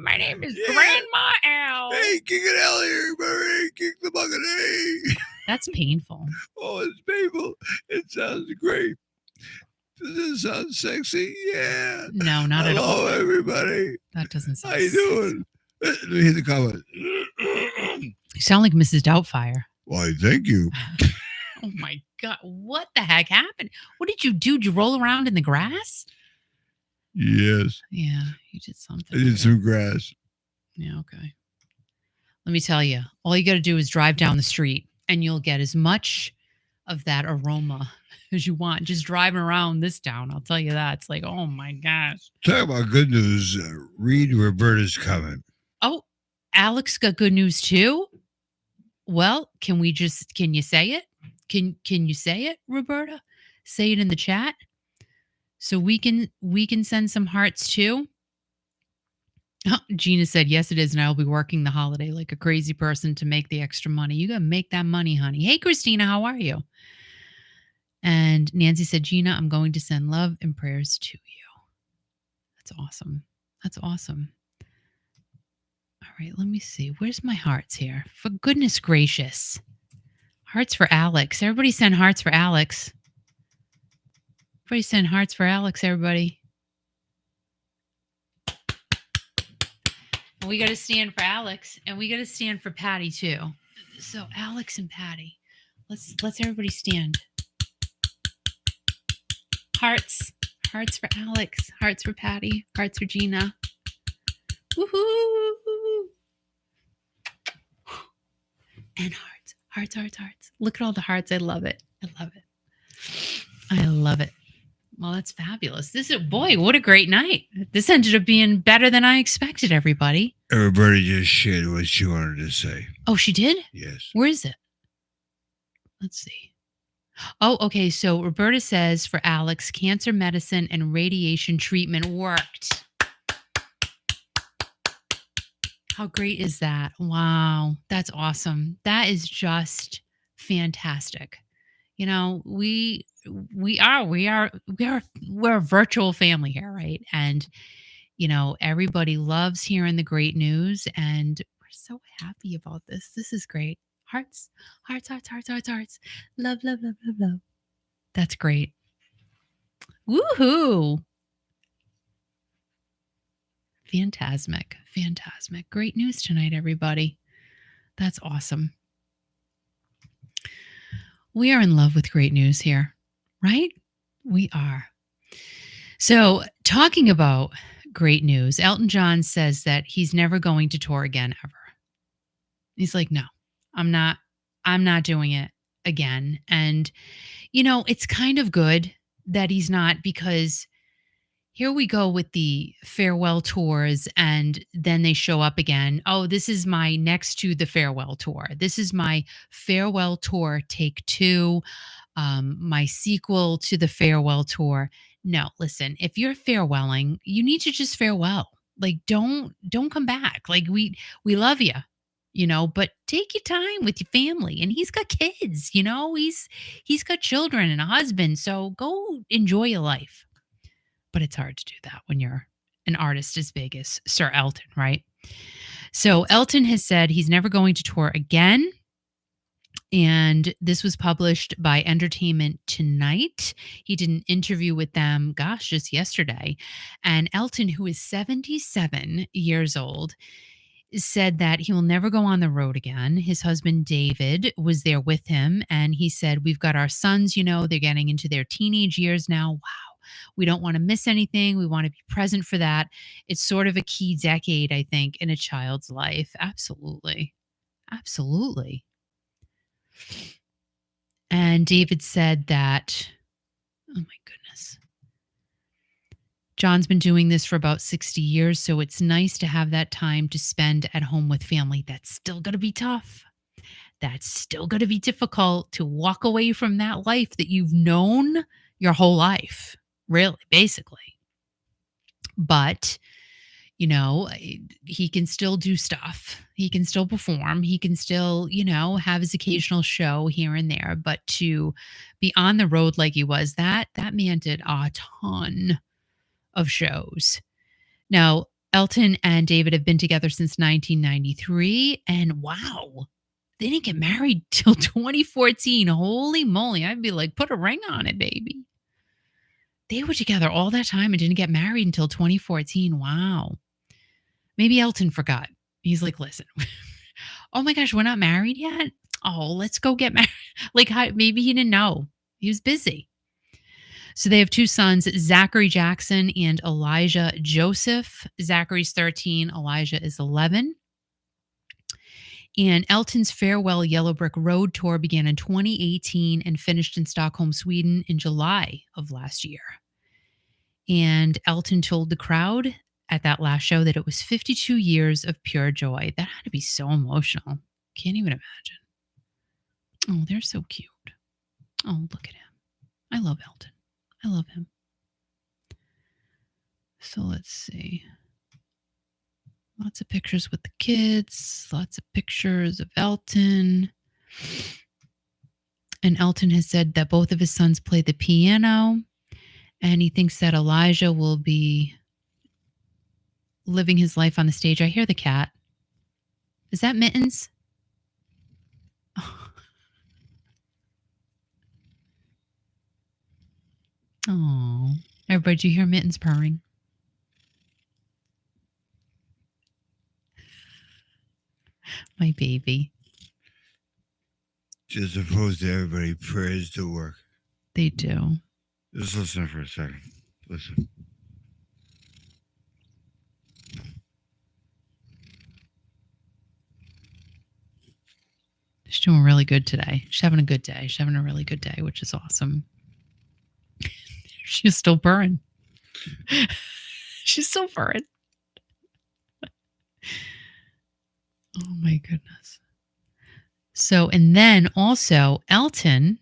A: My name is Grandma Al.
B: Hey, kick it out here, buddy. Kick the bucket. Hey.
A: That's painful.
B: Oh, it's painful. It sounds great. Does it sound sexy? Yeah.
A: No, not at all.
B: Hello, everybody.
A: That doesn't sound
B: How you doing? Let me hear the comment.
A: You sound like Mrs. Doubtfire.
B: Why, thank you.
A: Oh, my God. What the heck happened? What did you do? Did you roll around in the grass?
B: Yes.
A: Yeah, you did something.
B: I did some grass.
A: Yeah, okay. Let me tell you, all you got to do is drive down the street and you'll get as much of that aroma as you want. Just driving around this town, I'll tell you that. It's like, oh my gosh.
B: Talk about good news. Read Roberta's comment.
A: Oh, Alex got good news too? Well, can you say it? Can you say it, Roberta? Say it in the chat so we can send some hearts too. Oh, Gina said, yes, it is. And I'll be working the holiday like a crazy person to make the extra money. You got to make that money, honey. Hey, Christina, how are you? And Nancy said, Gina, I'm going to send love and prayers to you. That's awesome. That's awesome. All right, let me see. Where's my hearts here? For goodness gracious. Hearts for Alex. Everybody send hearts for Alex. Everybody send hearts for Alex, everybody. we got to stand for Alex, and we got to stand for Patty too. So Alex and Patty, let's everybody stand. Hearts, hearts for Alex, hearts for Patty, hearts for Gina. Woohoo! And hearts, hearts, hearts, hearts. Look at all the hearts. I love it. I love it. I love it. Well, that's fabulous. This is, boy, what a great night. This ended up being better than I expected, everybody.
B: Everybody just shared what she wanted to say.
A: Oh, she did?
B: Yes.
A: Where is it? Let's see. Oh, okay. So Roberta says for Alex, cancer medicine and radiation treatment worked. How great is that? Wow. That's awesome. That is just fantastic. You know, we're a virtual family here, right? And you know, everybody loves hearing the great news, and we're so happy about this. This is great. Hearts, hearts, hearts, hearts, hearts, hearts. Love, love, love, love, love. That's great. Woohoo! Fantastic. Fantastic. Great news tonight, everybody. That's awesome. We are in love with great news here, right? We are. So, talking about great news, Elton John says that he's never going to tour again ever. He's like, "No, I'm not doing it again." And you know, it's kind of good that he's not, because here we go with the farewell tours, and then they show up again. Oh, this is my next to the farewell tour. This is my farewell tour, take two, my sequel to the farewell tour. No, listen, if you're farewelling, you need to just farewell. Like, don't come back. Like, we love you, you know, but take your time with your family. And he's got kids, you know, he's got children and a husband. So go enjoy your life. But it's hard to do that when you're an artist as big as Sir Elton, right? So Elton has said he's never going to tour again. And this was published by Entertainment Tonight. He did an interview with them, gosh, just yesterday. And Elton, who is 77 years old, said that he will never go on the road again. His husband, David, was there with him. And he said, we've got our sons, you know, they're getting into their teenage years now. Wow. We don't want to miss anything. We want to be present for that. It's sort of a key decade, I think, in a child's life. Absolutely. Absolutely. And David said that, oh my goodness, John's been doing this for about 60 years, so it's nice to have that time to spend at home with family. That's still going to be tough. That's still going to be difficult to walk away from that life that you've known your whole life, really, basically. But you know, he can still do stuff. He can still perform. He can still, you know, have his occasional show here and there. But to be on the road like he was, that man did a ton of shows. Now, Elton and David have been together since 1993. And wow, they didn't get married till 2014. Holy moly. I'd be like, put a ring on it, baby. They were together all that time and didn't get married until 2014. Wow. Maybe Elton forgot. He's like, listen, oh my gosh, we're not married yet? Oh, let's go get married. Like, maybe he didn't know. He was busy. So they have two sons, Zachary Jackson and Elijah Joseph. Zachary's 13, Elijah is 11. And Elton's farewell Yellow Brick Road tour began in 2018 and finished in Stockholm, Sweden in July of last year. And Elton told the crowd at that last show that it was 52 years of pure joy. That had to be so emotional. Can't even imagine. Oh, they're so cute. Oh, look at him. I love Elton. I love him. So let's see. Lots of pictures with the kids. Lots of pictures of Elton. And Elton has said that both of his sons play the piano. And he thinks that Elijah will be living his life on the stage. I hear the cat. Is that Mittens? Oh, everybody, do you hear Mittens purring? My baby.
B: Just opposed to everybody prays to work.
A: They do.
B: Just listen for a second. Listen.
A: She's doing really good today. She's having a good day. She's having a really good day, which is awesome. She's still purring. She's still purring. Oh my goodness. So, and then also Elton,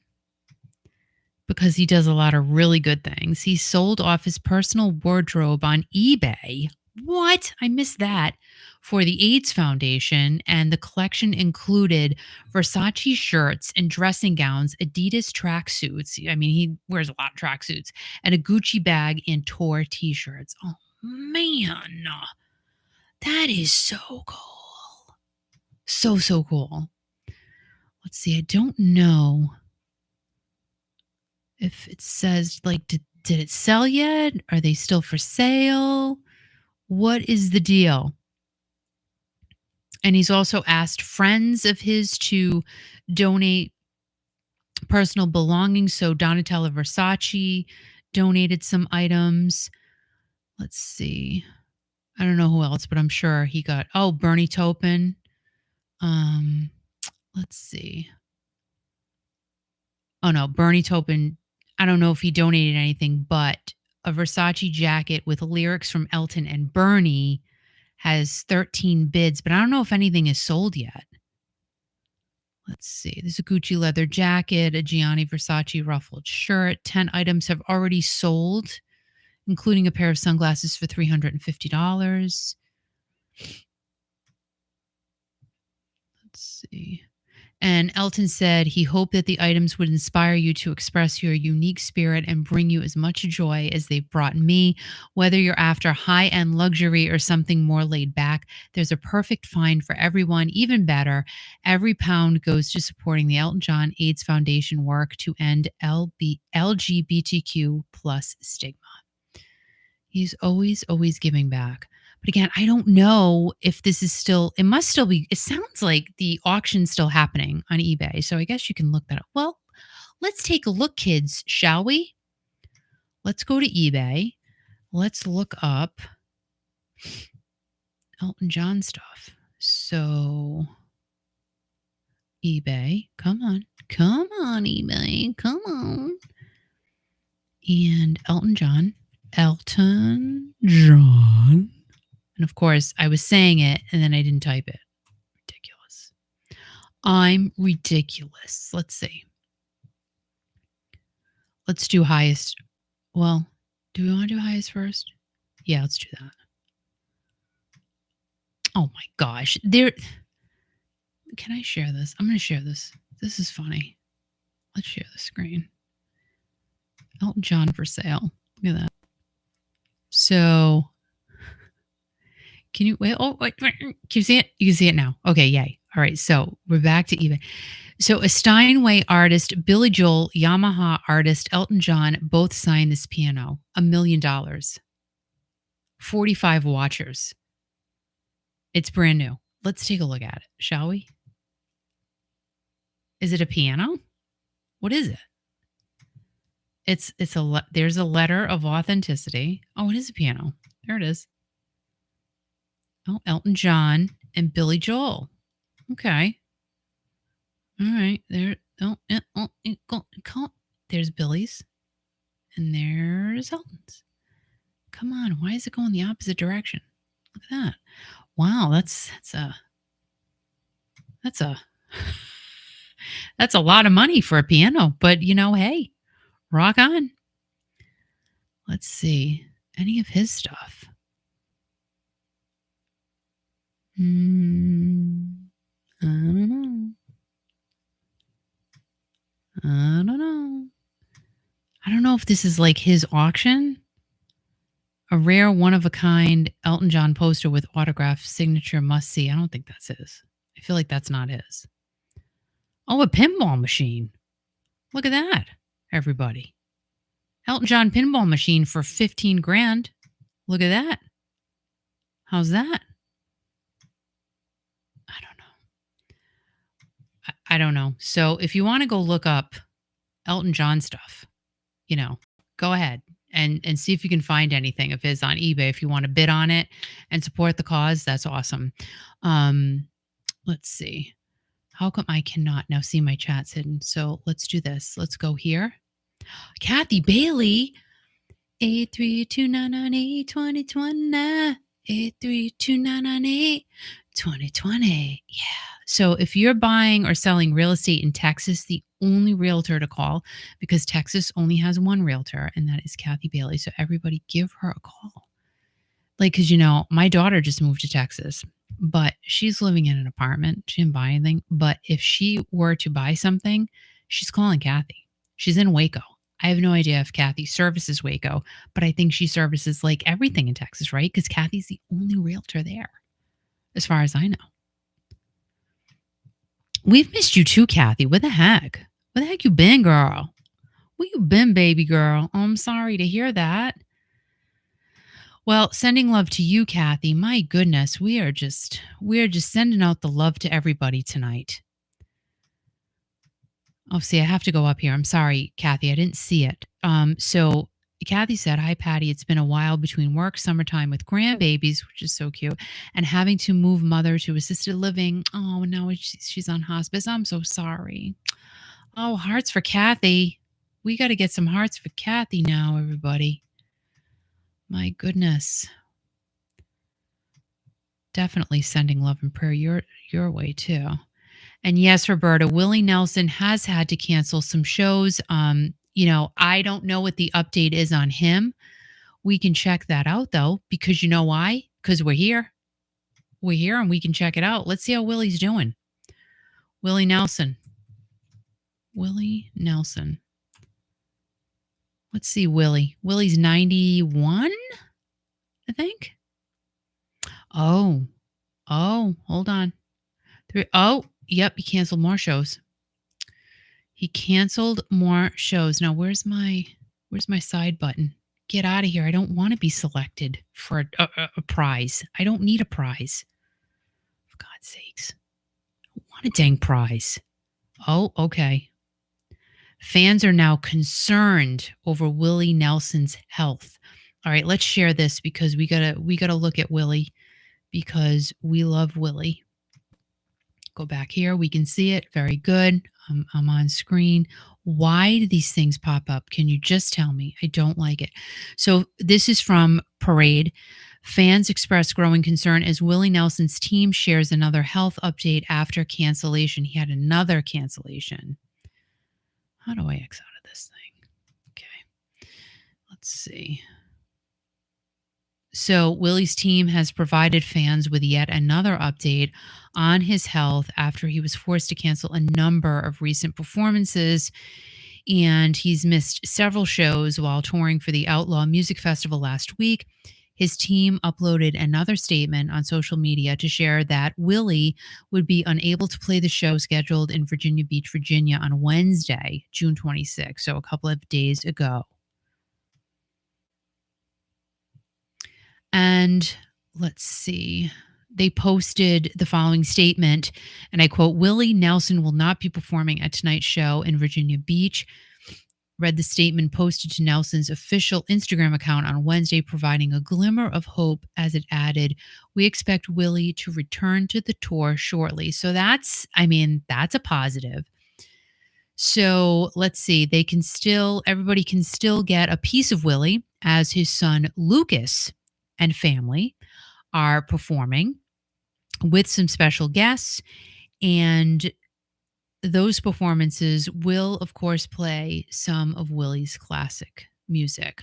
A: because he does a lot of really good things, he sold off his personal wardrobe on eBay. What? I missed that. For the AIDS Foundation, and the collection included Versace shirts and dressing gowns, Adidas tracksuits. I mean, he wears a lot of tracksuits, and a Gucci bag and tour t-shirts. Oh man, that is so cool. So cool. Let's see. I don't know if it says, like, did it sell yet? Are they still for sale? What is the deal? And he's also asked friends of his to donate personal belongings. So Donatella Versace donated some items. Let's see. I don't know who else, but I'm sure he got, Bernie Taupin. Let's see. Oh no, Bernie Taupin, I don't know if he donated anything, but a Versace jacket with lyrics from Elton and Bernie has 13 bids, but I don't know if anything is sold yet. Let's see. There's a Gucci leather jacket, a Gianni Versace ruffled shirt. 10 items have already sold, including a pair of sunglasses for $350. Let's see. And Elton said he hoped that the items would inspire you to express your unique spirit and bring you as much joy as they've brought me. Whether you're after high-end luxury or something more laid back, there's a perfect find for everyone. Even better, every pound goes to supporting the Elton John AIDS Foundation work to end LGBTQ plus stigma. He's always giving back. But again, I don't know if this is still, it must still be, it sounds like the auction's still happening on eBay. So I guess you can look that up. Well, let's take a look, kids, shall we? Let's go to eBay. Let's look up Elton John stuff. So, eBay, come on, eBay, come on. And Elton John. And of course, I was saying it and then I didn't type it. Ridiculous. I'm ridiculous. Let's see. Let's do highest. Well, do we want to do highest first? Yeah, let's do that. Oh my gosh. Can I share this? I'm going to share this. This is funny. Let's share the screen. Elton John for sale. Look at that. So, can you wait? Oh, wait, can you see it? You can see it now. Okay, yay. All right, so we're back to eBay. So a Steinway artist, Billy Joel, Yamaha artist, Elton John, both signed this piano. $1 million. 45 watchers. It's brand new. Let's take a look at it, shall we? Is it a piano? What is it? There's a letter of authenticity. Oh, it is a piano. There it is. Oh, Elton John and Billy Joel. Okay. All right. There. There's Billy's, and there's Elton's. Come on. Why is it going the opposite direction? Look at that. Wow. That's a lot of money for a piano. But hey, rock on. Let's see. Any of his stuff. I don't know. I don't know if this is like his auction. A rare one-of-a-kind Elton John poster with autograph signature must see. I don't think that's his. I feel like that's not his. Oh, a pinball machine. Look at that, everybody. Elton John pinball machine for 15 grand. Look at that. How's that? I don't know. I don't know. So if you want to go look up Elton John stuff, go ahead and see if you can find anything of his on eBay. If you want to bid on it and support the cause, that's awesome. Um, let's see. How come I cannot now see my chats hidden? So let's do this. Let's go here. Kathy Bailey, 832982020. 832982020. Yeah. So if you're buying or selling real estate in Texas, the only realtor to call, because Texas only has one realtor, and that is Kathy Bailey. So everybody give her a call. Like, because, my daughter just moved to Texas, but she's living in an apartment. She didn't buy anything. But if she were to buy something, she's calling Kathy. She's in Waco. I have no idea if Kathy services Waco, but I think she services like everything in Texas, right? Because Kathy's the only realtor there, as far as I know. We've missed you too, Kathy. Where the heck? Where the heck you been, girl? Where you been, baby girl? Oh, I'm sorry to hear that. Well, sending love to you, Kathy. My goodness, we are just sending out the love to everybody tonight. Oh, see, I have to go up here. I'm sorry, Kathy. I didn't see it. So Kathy said, "Hi, Patty. It's been a while between work, summertime with grandbabies, which is so cute, and having to move mother to assisted living. Oh, now she's on hospice. I'm so sorry. Oh, hearts for Kathy. We got to get some hearts for Kathy now, everybody. My goodness." Definitely sending love and prayer your way too. And yes, Roberta, Willie Nelson has had to cancel some shows. I don't know what the update is on him. We can check that out though, because you know why? Because we're here. We're here and we can check it out. Let's see how Willie's doing. Willie Nelson. Willie Nelson. Let's see, Willie. Willie's 91, I think. Oh, hold on. Yep, he canceled more shows. He canceled more shows. Now, where's my side button? Get out of here. I don't want to be selected for a prize. I don't need a prize. For God's sakes. I want a dang prize. Oh, okay. Fans are now concerned over Willie Nelson's health. All right, let's share this because we gotta look at Willie because we love Willie. Go back here. We can see it. Very good. I'm on screen. Why do these things pop up? Can you just tell me? I don't like it. So this is from Parade. Fans express growing concern as Willie Nelson's team shares another health update after cancellation. He had another cancellation. How do I X out of this thing? Okay. Let's see. So Willie's team has provided fans with yet another update on his health after he was forced to cancel a number of recent performances. And he's missed several shows while touring for the Outlaw Music Festival last week. His team uploaded another statement on social media to share that Willie would be unable to play the show scheduled in Virginia Beach, Virginia on Wednesday, June 26th, so a couple of days ago. And let's see. They posted the following statement, and I quote, "Willie Nelson will not be performing at tonight's show in Virginia Beach." Read the statement posted to Nelson's official Instagram account on Wednesday, providing a glimmer of hope as it added, "We expect Willie to return to the tour shortly." So that's a positive. So let's see. Everybody can still get a piece of Willie as his son Lucas and family are performing with some special guests. And those performances will, of course, play some of Willie's classic music.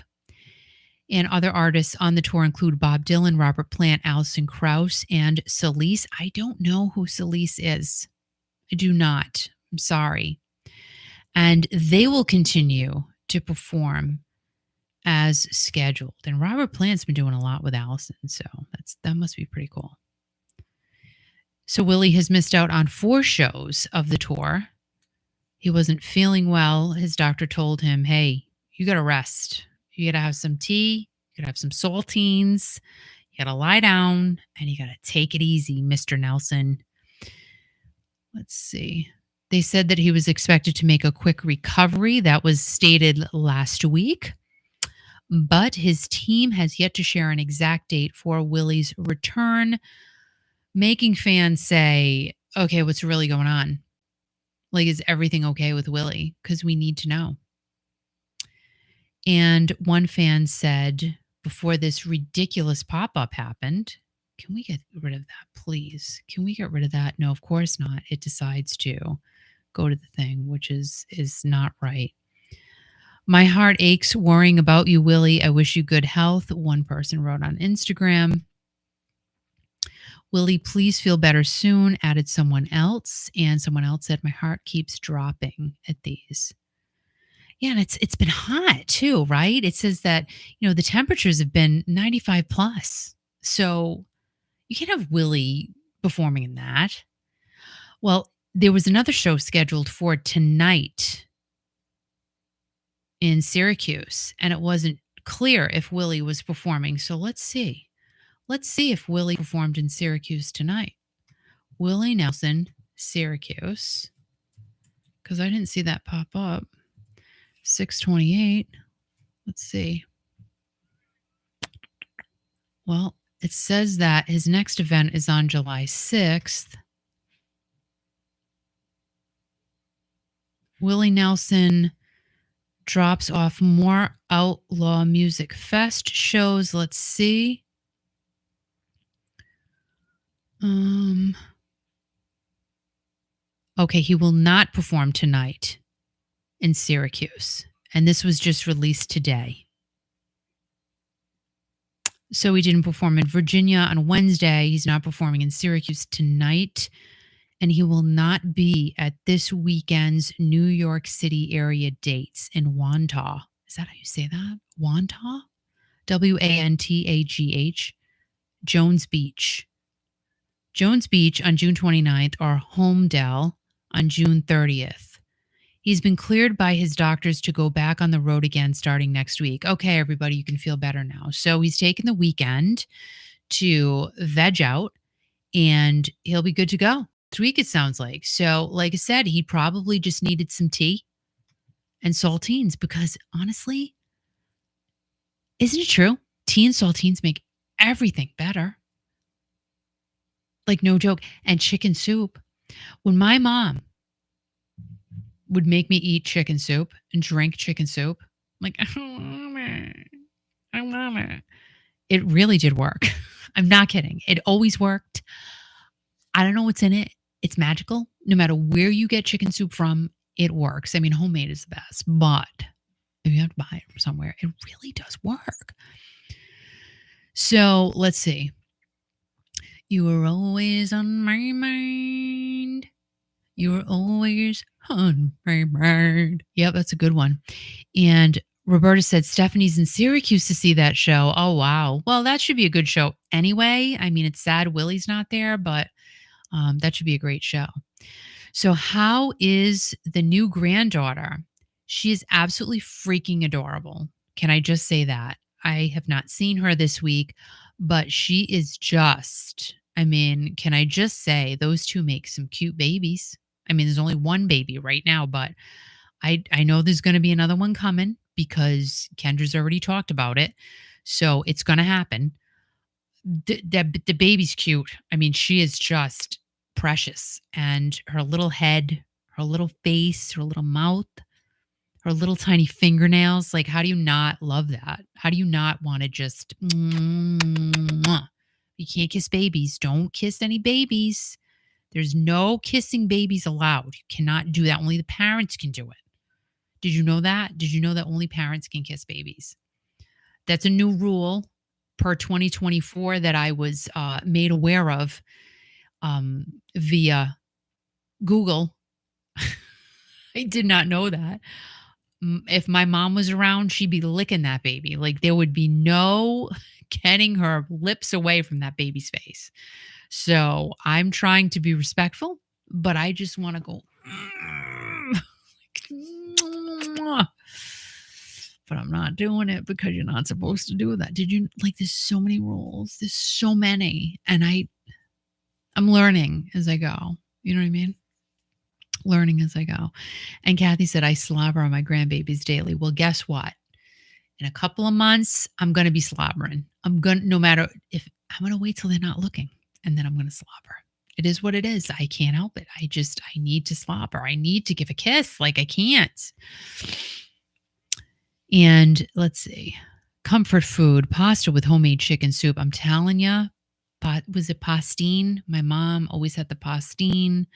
A: And other artists on the tour include Bob Dylan, Robert Plant, Alison Krauss, and Celise. I don't know who Celise is. I do not. I'm sorry. And they will continue to perform as scheduled. And Robert Plant's been doing a lot with Allison, so that must be pretty cool. So Willie has missed out on 4 shows of the tour. He wasn't feeling well. His doctor told him, "Hey, you got to rest. You got to have some tea. You got to have some saltines. You got to lie down, and you got to take it easy, Mr. Nelson." Let's see. They said that he was expected to make a quick recovery. That was stated last week. But his team has yet to share an exact date for Willie's return, making fans say, okay, what's really going on? Like, is everything okay with Willie? Because we need to know. And one fan said before this ridiculous pop up happened, can we get rid of that, please? Can we get rid of that? No, of course not. It decides to go to the thing, which is not right. My heart aches worrying about you, Willie. I wish you good health. One person wrote on Instagram. Willie, please feel better soon, added someone else. And someone else said, my heart keeps dropping at these. Yeah, and it's been hot too, right? It says that, the temperatures have been 95 plus. So you can't have Willie performing in that. Well, there was another show scheduled for tonight in Syracuse, and it wasn't clear if Willie was performing. So let's see. Let's see if Willie performed in Syracuse tonight. Willie Nelson, Syracuse. Because I didn't see that pop up. 628. Let's see. Well, it says that his next event is on July 6th. Willie Nelson drops off more Outlaw Music Fest shows. Let's see. Okay, he will not perform tonight in Syracuse. And this was just released today. So he didn't perform in Virginia on Wednesday. He's not performing in Syracuse tonight. And he will not be at this weekend's New York City area dates in Wantagh. Is that how you say that? Wantagh? Wantaghh. Jones Beach. Jones Beach on June 29th or Holmdel on June 30th. He's been cleared by his doctors to go back on the road again starting next week. Okay, everybody, you can feel better now. So he's taken the weekend to veg out and he'll be good to go. 3 weeks, it sounds like. So, like I said, he probably just needed some tea and saltines because honestly, isn't it true? Tea and saltines make everything better. Like, no joke. And chicken soup. When my mom would make me eat chicken soup and drink chicken soup, I'm like, I want it. It really did work. I'm not kidding. It always worked. I don't know what's in it. It's magical. No matter where you get chicken soup from, it works. I mean, homemade is the best, but if you have to buy it from somewhere, it really does work. So let's see. You were always on my mind. You were always on my mind. Yep, that's a good one. And Roberta said Stephanie's in Syracuse to see that show. Oh, wow. Well, that should be a good show anyway. I mean, it's sad Willie's not there, but that should be a great show. So how is the new granddaughter? She is absolutely freaking adorable. Can I just say that? I have not seen her this week, but she is just, I mean, can I just say those two make some cute babies? I mean, there's only one baby right now, but I know there's going to be another one coming because Kendra's already talked about it. So it's going to happen. The baby's cute. I mean, she is just precious. And her little head, her little face, her little mouth, her little tiny fingernails. Like, how do you not love that? How do you not want to just, you can't kiss babies. Don't kiss any babies. There's no kissing babies allowed. You cannot do that. Only the parents can do it. Did you know that? Did you know that only parents can kiss babies? That's a new rule per 2024 that I was made aware of via Google. I did not know that. If my mom was around, she'd be licking that baby. Like, there would be no getting her lips away from that baby's face. So I'm trying to be respectful, but I just want to go. But I'm not doing it because you're not supposed to do that. Did you, like, there's so many rules. There's so many. And I'm learning as I go. You know what I mean? Learning as I go. And Kathy said, I slobber on my grandbabies daily. Well, guess what? In a couple of months, I'm going to be slobbering. I'm going to, no matter if I'm going to wait till they're not looking and then I'm going to slobber. It is what it is. I can't help it. I need to slobber. I need to give a kiss. Like I can't. And let's see. Comfort food, pasta with homemade chicken soup. I'm telling you, was it pastine? My mom always had the pastine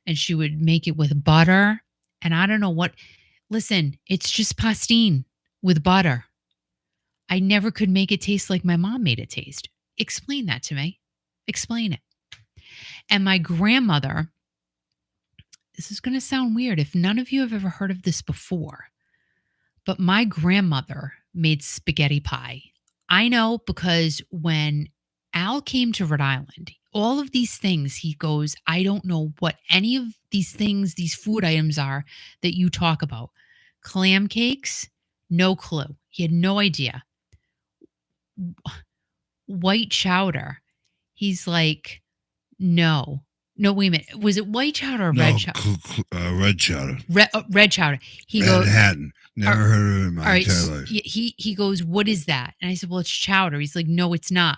A: and she would make it with butter. And I don't know what, listen, it's just pastine with butter. I never could make it taste like my mom made it taste. Explain that to me. Explain it. And my grandmother, this is going to sound weird if none of you have ever heard of this before, but my grandmother made spaghetti pie. I know because when Al came to Rhode Island, all of these things, he goes, I don't know what any of these things, these food items are that you talk about. Clam cakes, no clue. He had no idea. White chowder. He's like, no. No, wait a minute. Was it white chowder or red chowder?
B: Red chowder.
A: Red chowder. He goes,
B: Manhattan. Never heard of it in my entire life.
A: He goes, what is that? And I said, well, it's chowder. He's like, no, it's not.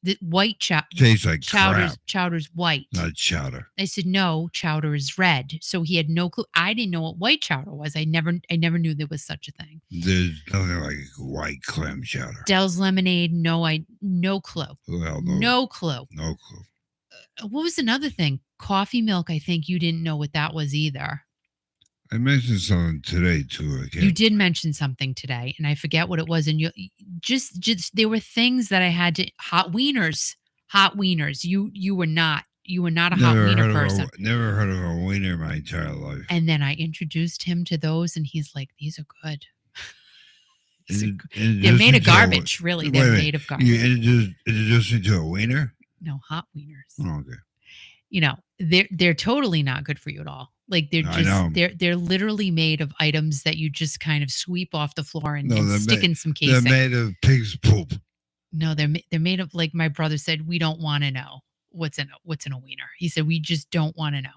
A: The white chowder
B: tastes like crap.
A: Chowder's white.
B: Not chowder.
A: I said, no, chowder is red. So he had no clue. I didn't know what white chowder was. I never knew there was such a thing.
B: There's nothing like white clam chowder.
A: Dell's lemonade, no clue.
B: Well,
A: no clue.
B: No clue.
A: What was another thing? Coffee milk. I think you didn't know what that was either.
B: I mentioned something today too. Again.
A: You did mention something today, and I forget what it was. And you just there were things that I had to hot wieners. You were not a hot wiener person.
B: Never heard of a wiener in my entire life.
A: And then I introduced him to those, and he's like, "These are good." They're made of garbage, really. They're made of garbage.
B: You introduced me to a wiener?
A: No, hot wieners.
B: Oh, okay.
A: You know, they're totally not good for you at all. Like they're literally made of items that you just kind of sweep off the floor and stick in some casing.
B: They're made of pig's poop.
A: No, they're made of, like my brother said, we don't want to know what's in a wiener. He said we just don't want to know.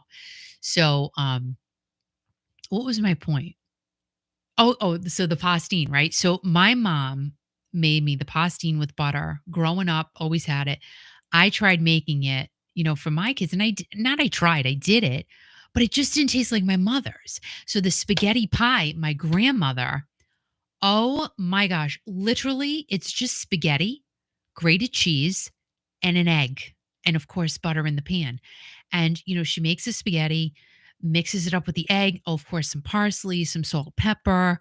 A: So what was my point? So the pastine, right? So my mom made me the pastine with butter. Growing up, always had it. I tried making it, for my kids, and I did it, but it just didn't taste like my mother's. So the spaghetti pie, my grandmother, oh my gosh, literally, it's just spaghetti, grated cheese, and an egg, and of course, butter in the pan. And, she makes the spaghetti, mixes it up with the egg, of course, some parsley, some salt, pepper,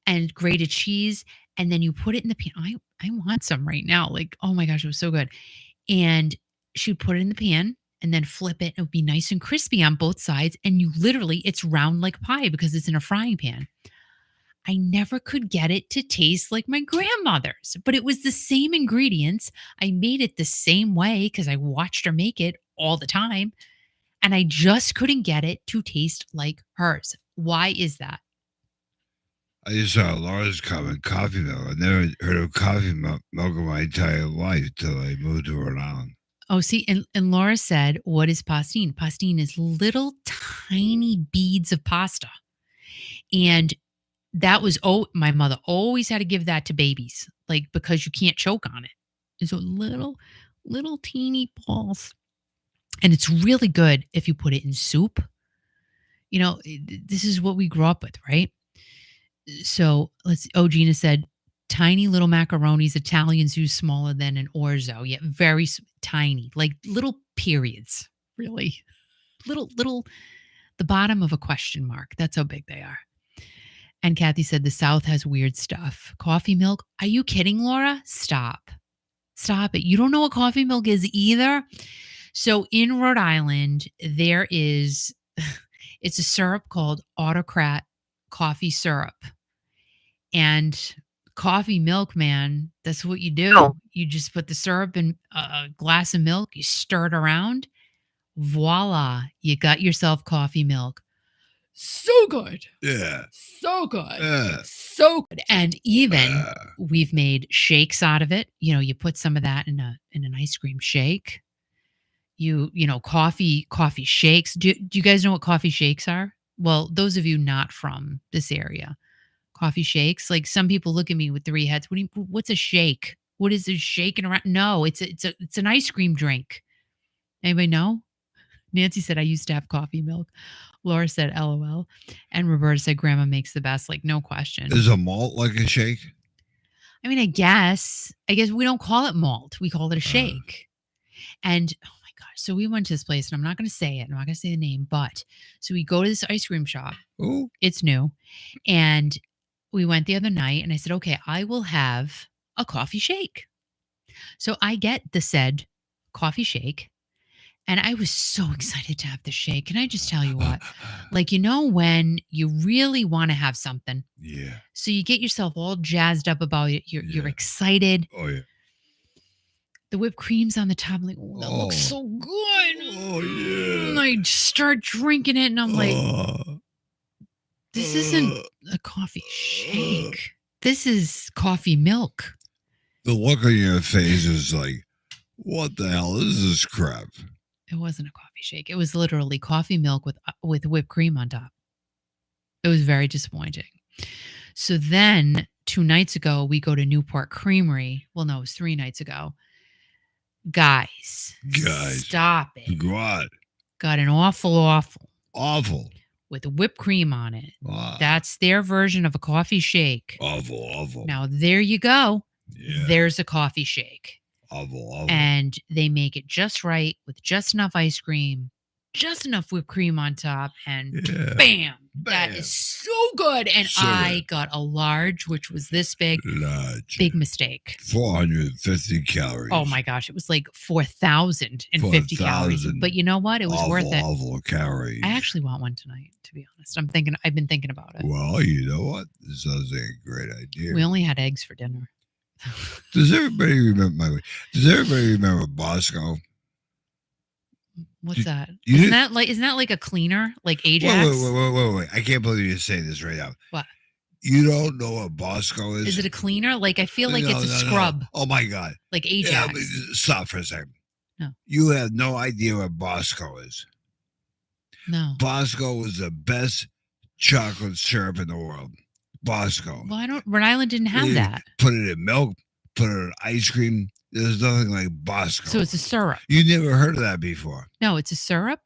A: and grated cheese. And then you put it in the pan. I want some right now. Like, oh my gosh, it was so good. And she would put it in the pan and then flip it. It would be nice and crispy on both sides. And it's round like pie because it's in a frying pan. I never could get it to taste like my grandmother's, but it was the same ingredients. I made it the same way because I watched her make it all the time. And I just couldn't get it to taste like hers. Why is that?
B: I just saw Laura's comment, coffee milk. I never heard of coffee milk in my entire life until I moved to Rhode Island.
A: Oh, see, and Laura said, what is pastine? Pastine is little tiny beads of pasta. And that was, my mother always had to give that to babies, like, because you can't choke on it. And so little teeny balls. And it's really good if you put it in soup. This is what we grew up with, right? So Gina said, tiny little macaronis, Italians use smaller than an orzo, yet very tiny, like little periods, really. Little, the bottom of a question mark. That's how big they are. And Kathy said, the South has weird stuff. Coffee milk? Are you kidding, Laura? Stop it. You don't know what coffee milk is either? So in Rhode Island, there is, it's a syrup called Autocrat coffee syrup. And coffee milk, man, that's what you do. You just put the syrup in a glass of milk, you stir it around, voila, you got yourself coffee milk. So good.
B: Yeah.
A: So good. So good. And even we've made shakes out of it. You put some of that in an ice cream shake. coffee shakes. Do you guys know what coffee shakes are? Well, those of you not from this area, coffee shakes. Like some people look at me with three heads. What's a shake? What is this shaking around? No, it's an ice cream drink. Anybody know? Nancy said I used to have coffee milk. Laura said LOL. And Roberta said grandma makes the best, like no question.
B: Is a malt like a shake?
A: I mean, I guess we don't call it malt. We call it a shake. And oh my gosh, so we went to this place and I'm not going to say it. I'm not going to say the name, but so we go to this ice cream shop.
B: Oh,
A: It's new. And we went the other night and I said, okay, I will have a coffee shake. So I get the said coffee shake. And I was so excited to have the shake. Can I just tell you what? Like, when you really want to have something.
B: yeah.
A: So you get yourself all jazzed up about it. You're excited.
B: Oh yeah.
A: The whipped cream's on the top. I'm like, oh, that looks so good.
B: Oh yeah.
A: And I start drinking it and I'm like, this isn't a coffee shake. This is coffee milk.
B: The look on your face is like, what the hell is this crap?
A: It wasn't a coffee shake. It was literally coffee milk with whipped cream on top. It was very disappointing. So then 2 nights ago, we go to Newport Creamery. Well, no, it was 3 nights ago. Guys, stop it.
B: God.
A: Got an awful with whipped cream on it.
B: Wow.
A: That's their version of a coffee shake.
B: Awful.
A: Now, there you go.
B: Yeah.
A: There's a coffee shake.
B: Awful.
A: And they make it just right with just enough ice cream, just enough whipped cream on top, and bam. That is so good. And I got a large, which was this big.
B: Large.
A: Big mistake.
B: 450 calories.
A: Oh my gosh. It was like 4,050 calories. But you know what? It was worth it.
B: Awful calories.
A: I actually want one tonight, to be honest. I've been thinking about it.
B: Well, you know what? This sounds like a great idea.
A: We only had eggs for dinner.
B: Does everybody remember Bosco?
A: What's that? Isn't that like a cleaner, like Ajax?
B: Wait. I can't believe you're saying this right now.
A: What?
B: You don't know what Bosco is?
A: Is it a cleaner? Like I feel like it's a scrub.
B: No. Oh my God.
A: Like Ajax.
B: Yeah, stop for a second.
A: No.
B: You have no idea what Bosco is.
A: No.
B: Bosco is the best chocolate syrup in the world. Bosco.
A: Well, Rhode Island didn't have that.
B: Put it in milk, put it in ice cream. There's nothing like Bosco.
A: So it's a syrup.
B: You never heard of that before?
A: No, it's a syrup?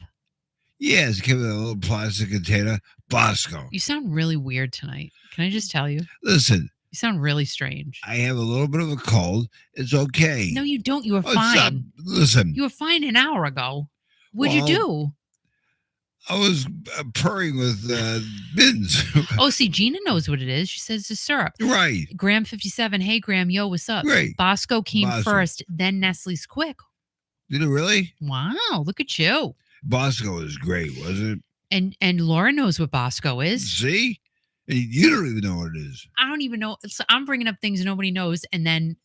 B: Yes, give it a little plastic container. Bosco.
A: You sound really weird tonight. Can I just tell you?
B: Listen.
A: You sound really strange.
B: I have a little bit of a cold. It's okay.
A: No, you don't. You were fine.
B: Listen.
A: You were fine an hour ago. What'd you do?
B: I was purring with bins.
A: Oh, see, Gina knows what it is. She says it's syrup.
B: Right.
A: Graham 57. Hey, Graham. Yo, what's up?
B: Right.
A: Bosco came first, then Nestle's Quick.
B: Did it really?
A: Wow. Look at you.
B: Bosco is great, wasn't it?
A: And Laura knows what Bosco is.
B: See? You don't even know what it is.
A: I don't even know. So I'm bringing up things nobody knows, and then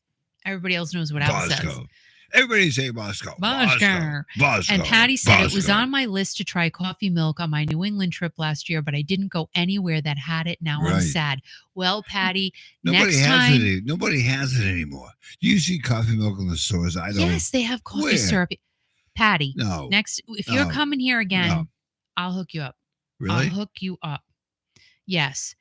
A: everybody else knows what Alice says.
B: Everybody say Bosco.
A: Bosco. And Patty said it was on my list to try coffee milk on my New England trip last year, but I didn't go anywhere that had it. Now I'm sad. Well, Patty, next time.
B: Nobody has it anymore. Do you see coffee milk in the stores? I don't.
A: Yes, they have coffee syrup. Patty,
B: no.
A: If you're coming here again, I'll hook you up.
B: Really?
A: I'll hook you up. Yes.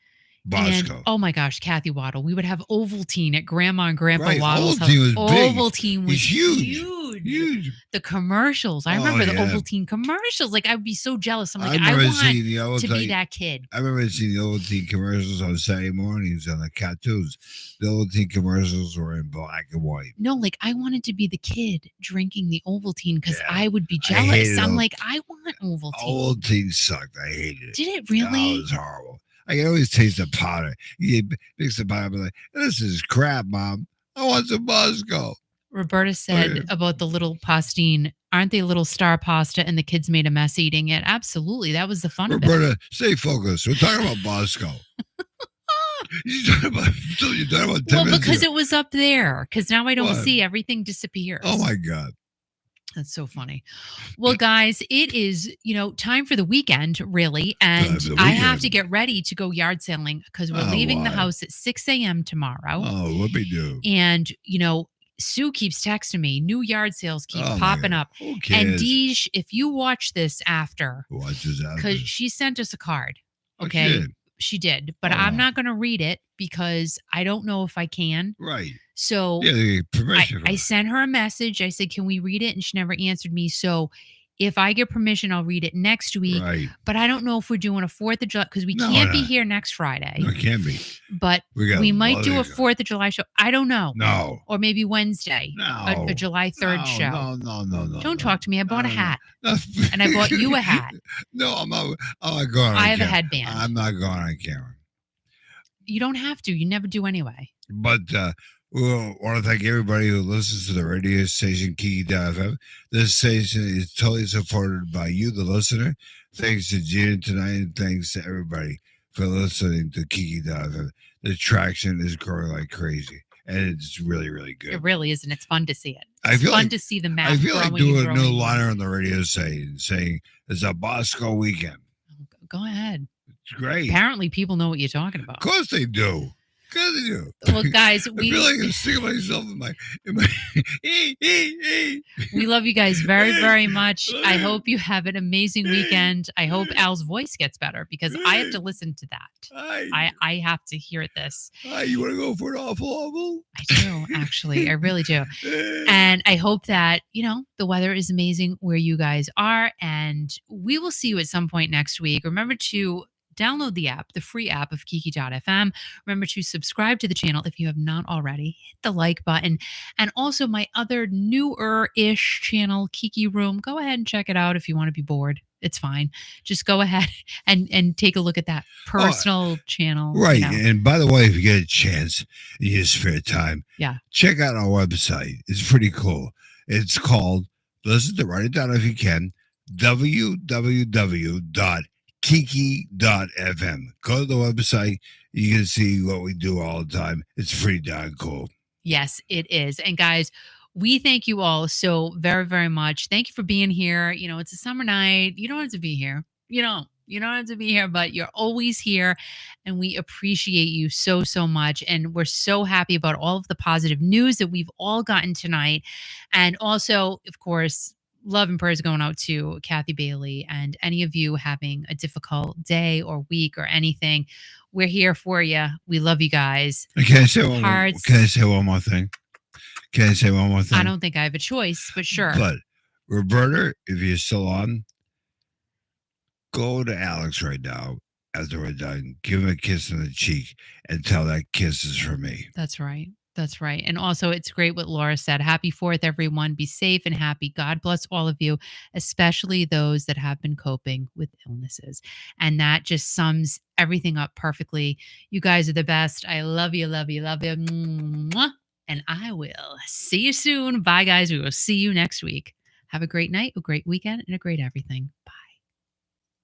B: Bosco.
A: And, oh my gosh, Kathy Waddle. We would have Ovaltine at Grandma and Grandpa Waddle's house.
B: Ovaltine was
A: huge. The commercials. I remember the Ovaltine commercials. Like I would be so jealous. I'm like, I want to be that kid.
B: I remember seeing the Ovaltine commercials on Saturday mornings on the cartoons. The Ovaltine commercials were in black and white.
A: No, like I wanted to be the kid drinking the Ovaltine because I would be jealous. I'm like, I want Ovaltine.
B: Ovaltine sucked. I hated it.
A: Did it really?
B: Oh, it was horrible. I can always taste the powder. You mix the powder, like, this is crap, Mom. I want some Bosco.
A: Roberta said about the little pastine, aren't they little star pasta and the kids made a mess eating it? Absolutely. That was the fun of it.
B: Roberta, stay focused. We're talking about Bosco. You're talking about 10 minutes
A: because
B: ago.
A: It was up there. Because now I don't see. Everything disappears.
B: Oh, my God.
A: That's so funny. Well, guys, it is, time for the weekend, really. And I have to get ready to go yard selling because we're leaving the house at 6 a.m. tomorrow.
B: Oh, what we do?
A: And, Sue keeps texting me. New yard sales keep
B: Oh my
A: popping
B: God.
A: up.
B: Who
A: And
B: cares?
A: Deej, if you watch this after,
B: Watch this
A: because
B: after.
A: she sent us a card.
B: Oh,
A: Okay.
B: shit.
A: She did, but I'm
B: Oh,
A: not going to read it because I don't know if I can.
B: right.
A: So
B: Yeah, they get permission for
A: I
B: it.
A: sent her a message. I said, "Can we read it?" And she never answered me. So if I get permission, I'll read it next week.
B: Right.
A: But I don't know if we're doing a 4th of July because we
B: No,
A: can't be
B: no.
A: here next Friday.
B: No, it can't be.
A: But
B: We got
A: we might do a
B: Mother-
A: 4th of July show. I don't know.
B: No.
A: Or maybe Wednesday,
B: No.
A: a July 3rd
B: No,
A: show.
B: no.
A: Don't talk to me. I bought a hat.
B: No.
A: And I bought you a hat.
B: No, I'm not going on
A: I have a
B: camera.
A: headband.
B: I'm not going on camera.
A: You don't have to. You never do anyway.
B: But we want to thank everybody who listens to the radio station Kiki.fm. This station is totally supported by you, the listener. Thanks to Gina tonight, and thanks to everybody for listening to Kiki.fm. The traction is growing like crazy, and it's really, really good.
A: It really is, and it's fun to see it.
B: I
A: It's
B: feel
A: fun
B: like
A: to see the map.
B: I feel like
A: growing and
B: doing a new
A: growing.
B: liner on the radio saying it's a Bosco weekend.
A: Go ahead.
B: It's great.
A: Apparently, people know what you're talking about.
B: Of course they do. Of course they do.
A: Well, guys,
B: I feel like I'm sticking myself in my
A: we love you guys very, very much. I hope you have an amazing weekend. I hope Al's voice gets better because I have to listen to that. I have to hear this.
B: Hi, you want to go for an awful?
A: I do, actually. I really do. And I hope that, the weather is amazing where you guys are. And we will see you at some point next week. Remember to download the app, the free app of Kiki.fm. Remember to subscribe to the channel if you have not already. Hit the like button. And also my other newer-ish channel, Kiki Room. Go ahead and check it out if you want to be bored. It's fine. Just go ahead and take a look at that personal channel.
B: Right. And by the way, if you get a chance in your spare time, check out our website. It's pretty cool. It's called, write it down if you can, www.kiki.fm. Go to the website. You can see what we do all the time. It's pretty darn cool.
A: Yes, it is. And guys, we thank you all so very, very much. Thank you for being here. It's a summer night. You don't have to be here. You don't have to be here, but you're always here. And we appreciate you so, so much. And we're so happy about all of the positive news that we've all gotten tonight. And also, of course, love and prayers going out to Kathy Bailey and any of you having a difficult day or week or anything. We're here for you. We love you guys.
B: Can I say one more thing?
A: I don't think I have a choice, but sure.
B: But Roberta, if you're still on, go to Alex right now after we're done. Give him a kiss on the cheek and tell that kiss is for me.
A: That's right. That's right. And also, it's great what Laura said. Happy 4th, everyone. Be safe and happy. God bless all of you, especially those that have been coping with illnesses. And that just sums everything up perfectly. You guys are the best. I love you, love you, love you. Mwah. And I will see you soon. Bye, guys. We will see you next week. Have a great night, a great weekend, and a great everything.